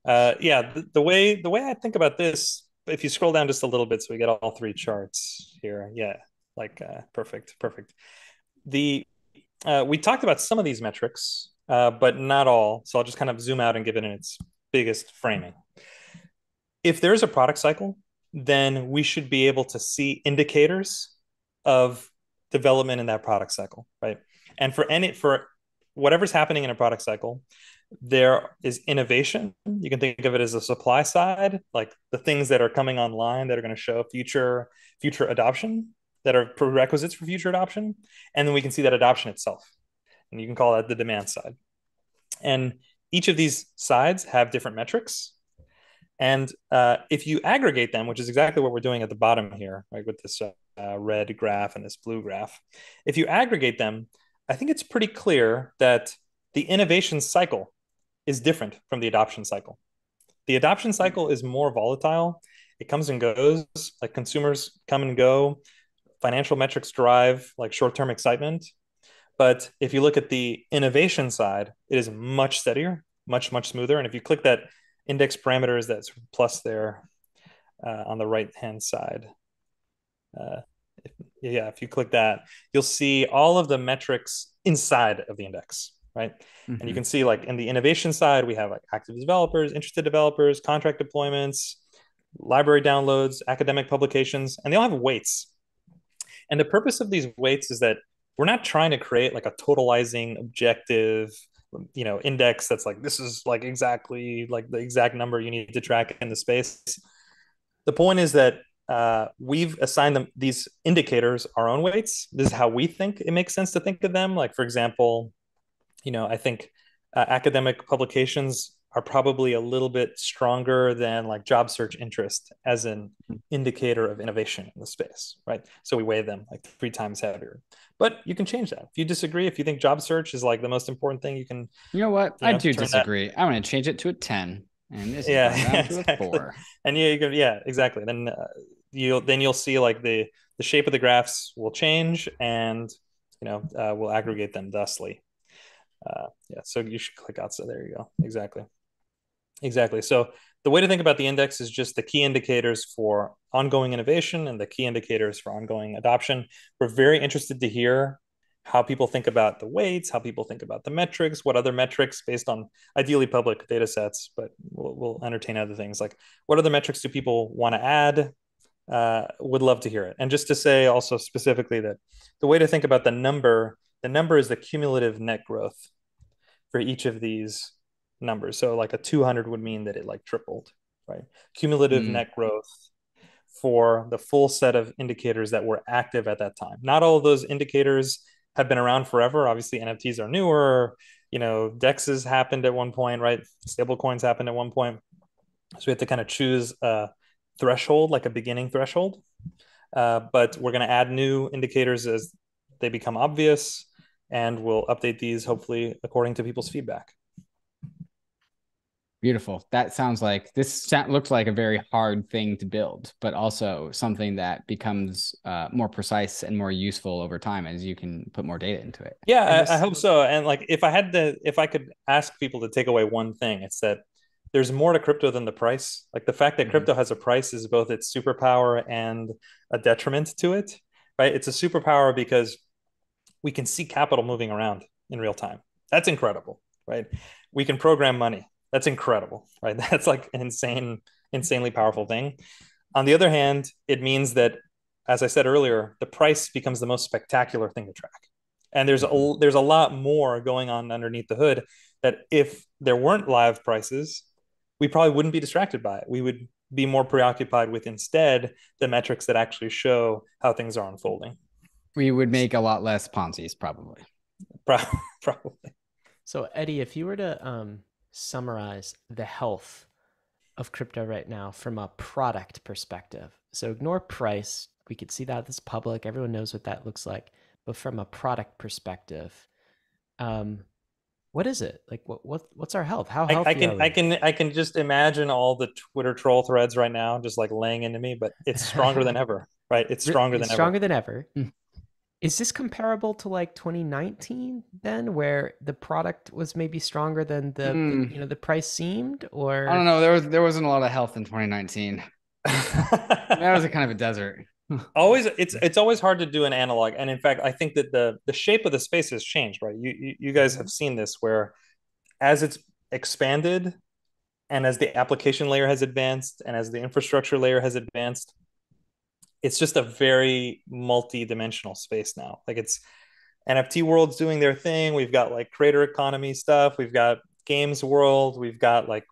The way I think about this, if you scroll down just a little bit, so we get all three charts here. Yeah, perfect. We talked about some of these metrics, but not all. So I'll just kind of zoom out and give it in its biggest framing. If there's a product cycle, then we should be able to see indicators of development in that product cycle, right? And for whatever's happening in a product cycle, there is innovation. You can think of it as a supply side, like the things that are coming online that are going to show future adoption, that are prerequisites for future adoption. And then we can see that adoption itself. And you can call that the demand side. And each of these sides have different metrics. And if you aggregate them, which is exactly what we're doing at the bottom here, right, with this red graph and this blue graph, if you aggregate them, I think it's pretty clear that the innovation cycle is different from the adoption cycle. The adoption cycle is more volatile. It comes and goes, like consumers come and go. Financial metrics drive like short-term excitement. But if you look at the innovation side, it is much steadier, much smoother. And if you click that index parameters, that's plus there on the right-hand side. If you click that, you'll see all of the metrics inside of the index, right? Mm-hmm. And you can see like in the innovation side, we have like active developers, interested developers, contract deployments, library downloads, academic publications, and they all have weights. And the purpose of these weights is that we're not trying to create like a totalizing objective, index that's like, this is like exactly like the exact number you need to track in the space. The point is that we've assigned them these indicators our own weights. This is how we think it makes sense to think of them. Like, for example, I think academic publications are probably a little bit stronger than like job search interest as an indicator of innovation in the space, right? So we weigh them like 3 times heavier. But you can change that. If you disagree, if you think job search is like the most important thing, you can. You know what? I do disagree. I'm going to change it to a 10, and this is down to a 4. And exactly. Then you'll see like the shape of the graphs will change, and we'll aggregate them thusly. So you should click out. So there you go. Exactly. So the way to think about the index is just the key indicators for ongoing innovation and the key indicators for ongoing adoption. We're very interested to hear how people think about the weights, how people think about the metrics, what other metrics based on ideally public data sets, but we'll entertain other things like what other metrics do people want to add? Would love to hear it. And just to say also specifically that the way to think about the number is the cumulative net growth for each of these numbers. So like a 200 would mean that it like tripled, right? Cumulative net growth for the full set of indicators that were active at that time. Not all of those indicators have been around forever. Obviously, NFTs are newer. DEXs happened at one point, right? Stable coins happened at one point. So we have to kind of choose a threshold, like a beginning threshold. But we're going to add new indicators as they become obvious, and we'll update these hopefully according to people's feedback. Beautiful. That sounds like looks like a very hard thing to build, but also something that becomes more precise and more useful over time as you can put more data into it. Yeah, I hope so. And like, if I could ask people to take away one thing, it's that there's more to crypto than the price. Like the fact that crypto has a price is both its superpower and a detriment to it, right? It's a superpower because we can see capital moving around in real time. That's incredible, right? We can program money. That's incredible, right? That's like an insanely powerful thing. On the other hand, it means that, as I said earlier, the price becomes the most spectacular thing to track. And there's a lot more going on underneath the hood that if there weren't live prices, we probably wouldn't be distracted by it. We would be more preoccupied with instead the metrics that actually show how things are unfolding. We would make a lot less Ponzi's probably. Probably. So Eddy, if you were to summarize the health of crypto right now from a product perspective, so ignore price, we could see that this public, everyone knows what that looks like, but from a product perspective, what is it like? What's our health? How healthy are we? I can just imagine all the Twitter troll threads right now just like laying into me, but it's stronger than ever, right? It's stronger than ever. Is this comparable to like 2019 then, where the product was maybe stronger than the price seemed? Or I don't know. There wasn't a lot of health in 2019. That was a kind of a desert. It's always hard to do an analog, and in fact, I think that the shape of the space has changed, right? You guys have seen this, where as it's expanded, and as the application layer has advanced, and as the infrastructure layer has advanced, it's just a very multi-dimensional space now. Like it's NFT world's doing their thing. We've got like creator economy stuff. We've got games world. We've got like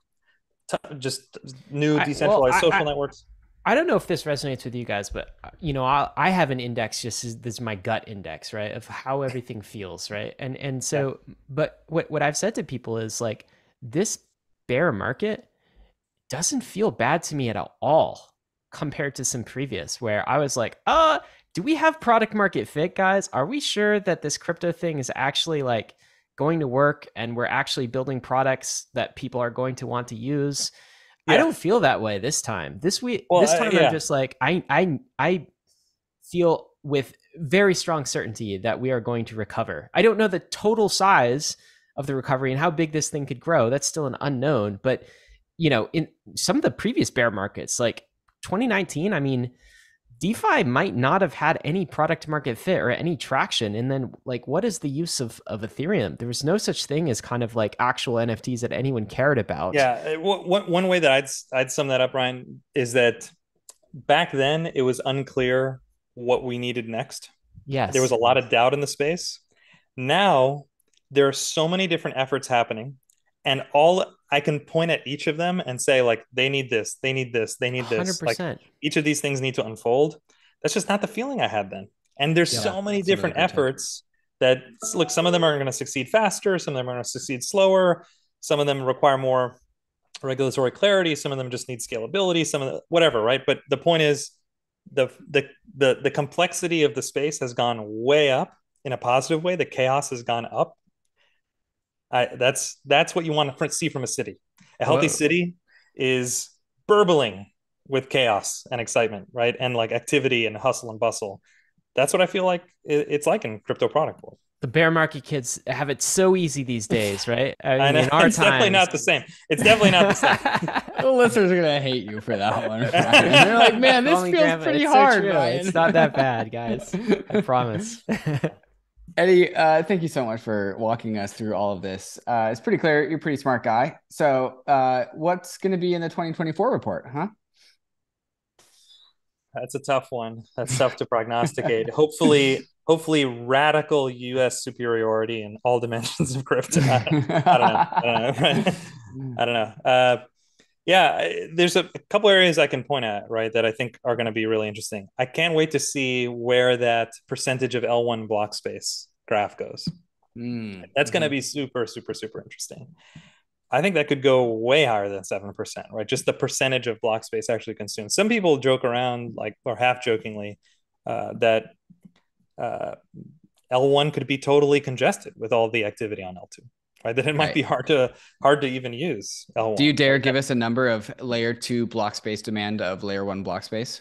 just new decentralized social networks. I don't know if this resonates with you guys, but I have an index, this is my gut index, right, of how everything feels, right? And so, but what I've said to people is like, this bear market doesn't feel bad to me at all compared to some previous where I was like, do we have product market fit, guys? Are we sure that this crypto thing is actually like going to work and we're actually building products that people are going to want to use? Yeah. I don't feel that way this time. This time I'm just like, I feel with very strong certainty that we are going to recover. I don't know the total size of the recovery and how big this thing could grow. That's still an unknown. But, in some of the previous bear markets, like 2019, I mean, DeFi might not have had any product market fit or any traction. And then like, what is the use of Ethereum? There was no such thing as kind of like actual NFTs that anyone cared about. Yeah, one way that I'd sum that up, Ryan, is that back then it was unclear what we needed next. Yes. There was a lot of doubt in the space. Now there are so many different efforts happening, and all I can point at each of them and say, like, they need this, they need this, they need this. 100%. Like, each of these things need to unfold. That's just not the feeling I had then. And there's so many different efforts that, look, some of them are going to succeed faster, some of them are going to succeed slower, some of them require more regulatory clarity, some of them just need scalability, some of the whatever, right? But the point is, the complexity of the space has gone way up in a positive way. The chaos has gone up. That's what you want to see from a city. A healthy city is burbling with chaos and excitement, right? And like activity and hustle and bustle. That's what I feel like it's like in crypto product world. The bear market kids have it so easy these days, right? I know. In our It's definitely not the same. It's definitely not the same. The listeners are gonna hate you for that one. They're like, man, this feels pretty hard. It's not that bad, guys. I promise. Eddy, thank you so much for walking us through all of this. It's pretty clear you're a pretty smart guy. So what's going to be in the 2024 report, huh? That's a tough one. That's tough to prognosticate. Hopefully radical US superiority in all dimensions of crypto. I don't know. Yeah, there's a couple areas I can point at, right, that I think are going to be really interesting. I can't wait to see where that percentage of L1 block space graph goes. That's going to be super, super, super interesting. I think that could go way higher than 7%, right? Just the percentage of block space actually consumed. Some people joke around, like, or half jokingly, that L1 could be totally congested with all the activity on L2. Right, that it might be hard to even use L1. Do you dare give us a number of layer 2 block space demand of layer 1 block space?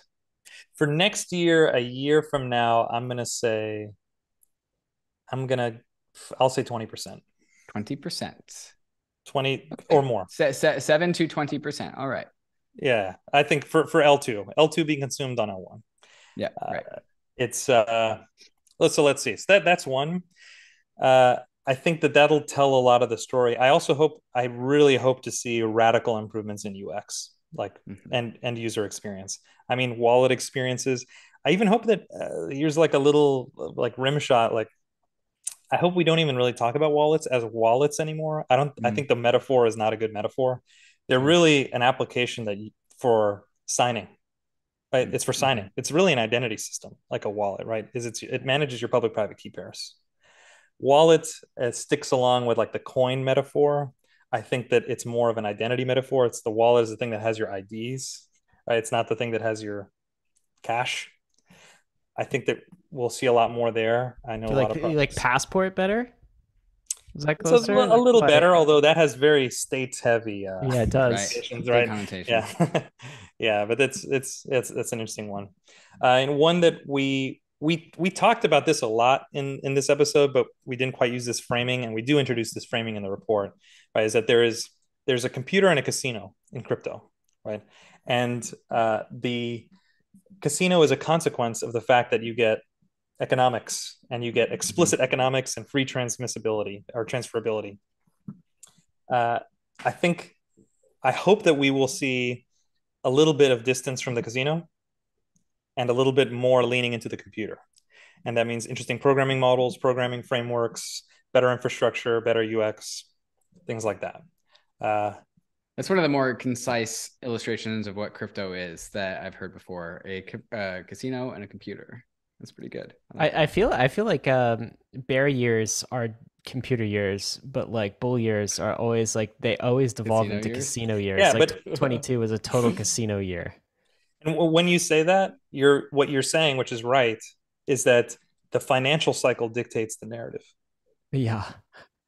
For next year, a year from now, I'll say 20%. 20%. 20 or more. 7 to 20%. All right. Yeah, I think for L2 being consumed on L1. Yeah, right. It's so let's see. So that's one. I think that'll tell a lot of the story. I really hope to see radical improvements in UX, like and user experience. I mean, wallet experiences. I even hope that here's like a little like rim shot. Like, I hope we don't even really talk about wallets as wallets anymore. I think the metaphor is not a good metaphor. They're really an application for signing, right? It's for signing. It's really an identity system, like a wallet, right? It manages your public-private key pairs. Wallet sticks along with like the coin metaphor. I think that it's more of an identity metaphor. It's the wallet is the thing that has your IDs, right? It's not the thing that has your cash. I think that we'll see a lot more there. I know you like Passport better? Is that closer? It's a little better, although that has very states heavy. Yeah, it does. Right? Yeah, yeah, but that's an interesting one, and one that we talked about this a lot in this episode, but we didn't quite use this framing, and we do introduce this framing in the report, right? Is that there's a computer and a casino in crypto, right? And the casino is a consequence of the fact that you get economics and you get explicit economics and free transmissibility or transferability. I hope that we will see a little bit of distance from the casino and a little bit more leaning into the computer. And that means interesting programming models, programming frameworks, better infrastructure, better UX, things like that. That's one of the more concise illustrations of what crypto is that I've heard before. A casino and a computer. That's pretty good. I feel like bear years are computer years, but like bull years are always like they always devolve into casino years. Yeah, like but 22 was a total casino year. And when you say that, what you're saying, which is right, is that the financial cycle dictates the narrative. Yeah.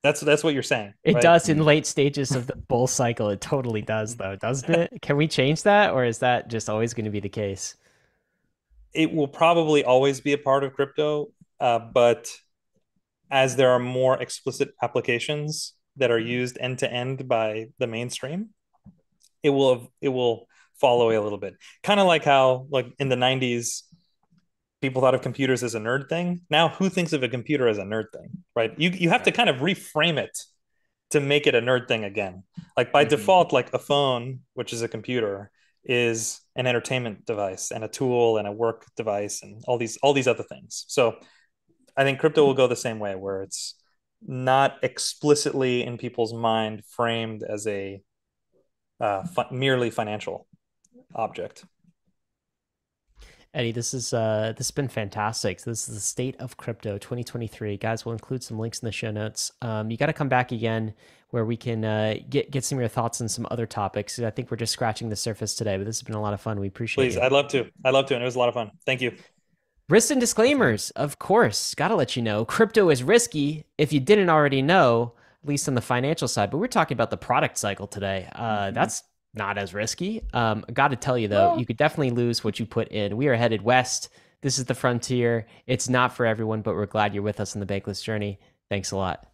That's what you're saying. It does in late stages of the bull cycle. It totally does, though, doesn't it? Can we change that, or is that just always going to be the case? It will probably always be a part of crypto, but as there are more explicit applications that are used end to end by the mainstream, it will fall away a little bit. Kind of like how, like in the 90s, people thought of computers as a nerd thing. Now, who thinks of a computer as a nerd thing, right? You have to kind of reframe it to make it a nerd thing again. Like by default, like a phone, which is a computer, is an entertainment device and a tool and a work device and all these other things. So I think crypto will go the same way, where it's not explicitly in people's mind framed as a merely financial object. Eddy, this has been fantastic. So this is the State of Crypto 2023. Guys, we'll include some links in the show notes. You got to come back again where we can get some of your thoughts on some other topics. I think we're just scratching the surface today, but this has been a lot of fun. We appreciate it. Please, I'd love to. And it was a lot of fun. Thank you. Risks and disclaimers, of course. Got to let you know, crypto is risky if you didn't already know, at least on the financial side. But we're talking about the product cycle today. That's not as risky. Got to tell you, though, you could definitely lose what you put in. We are headed west. This is the frontier. It's not for everyone, but we're glad you're with us on the Bankless journey. Thanks a lot.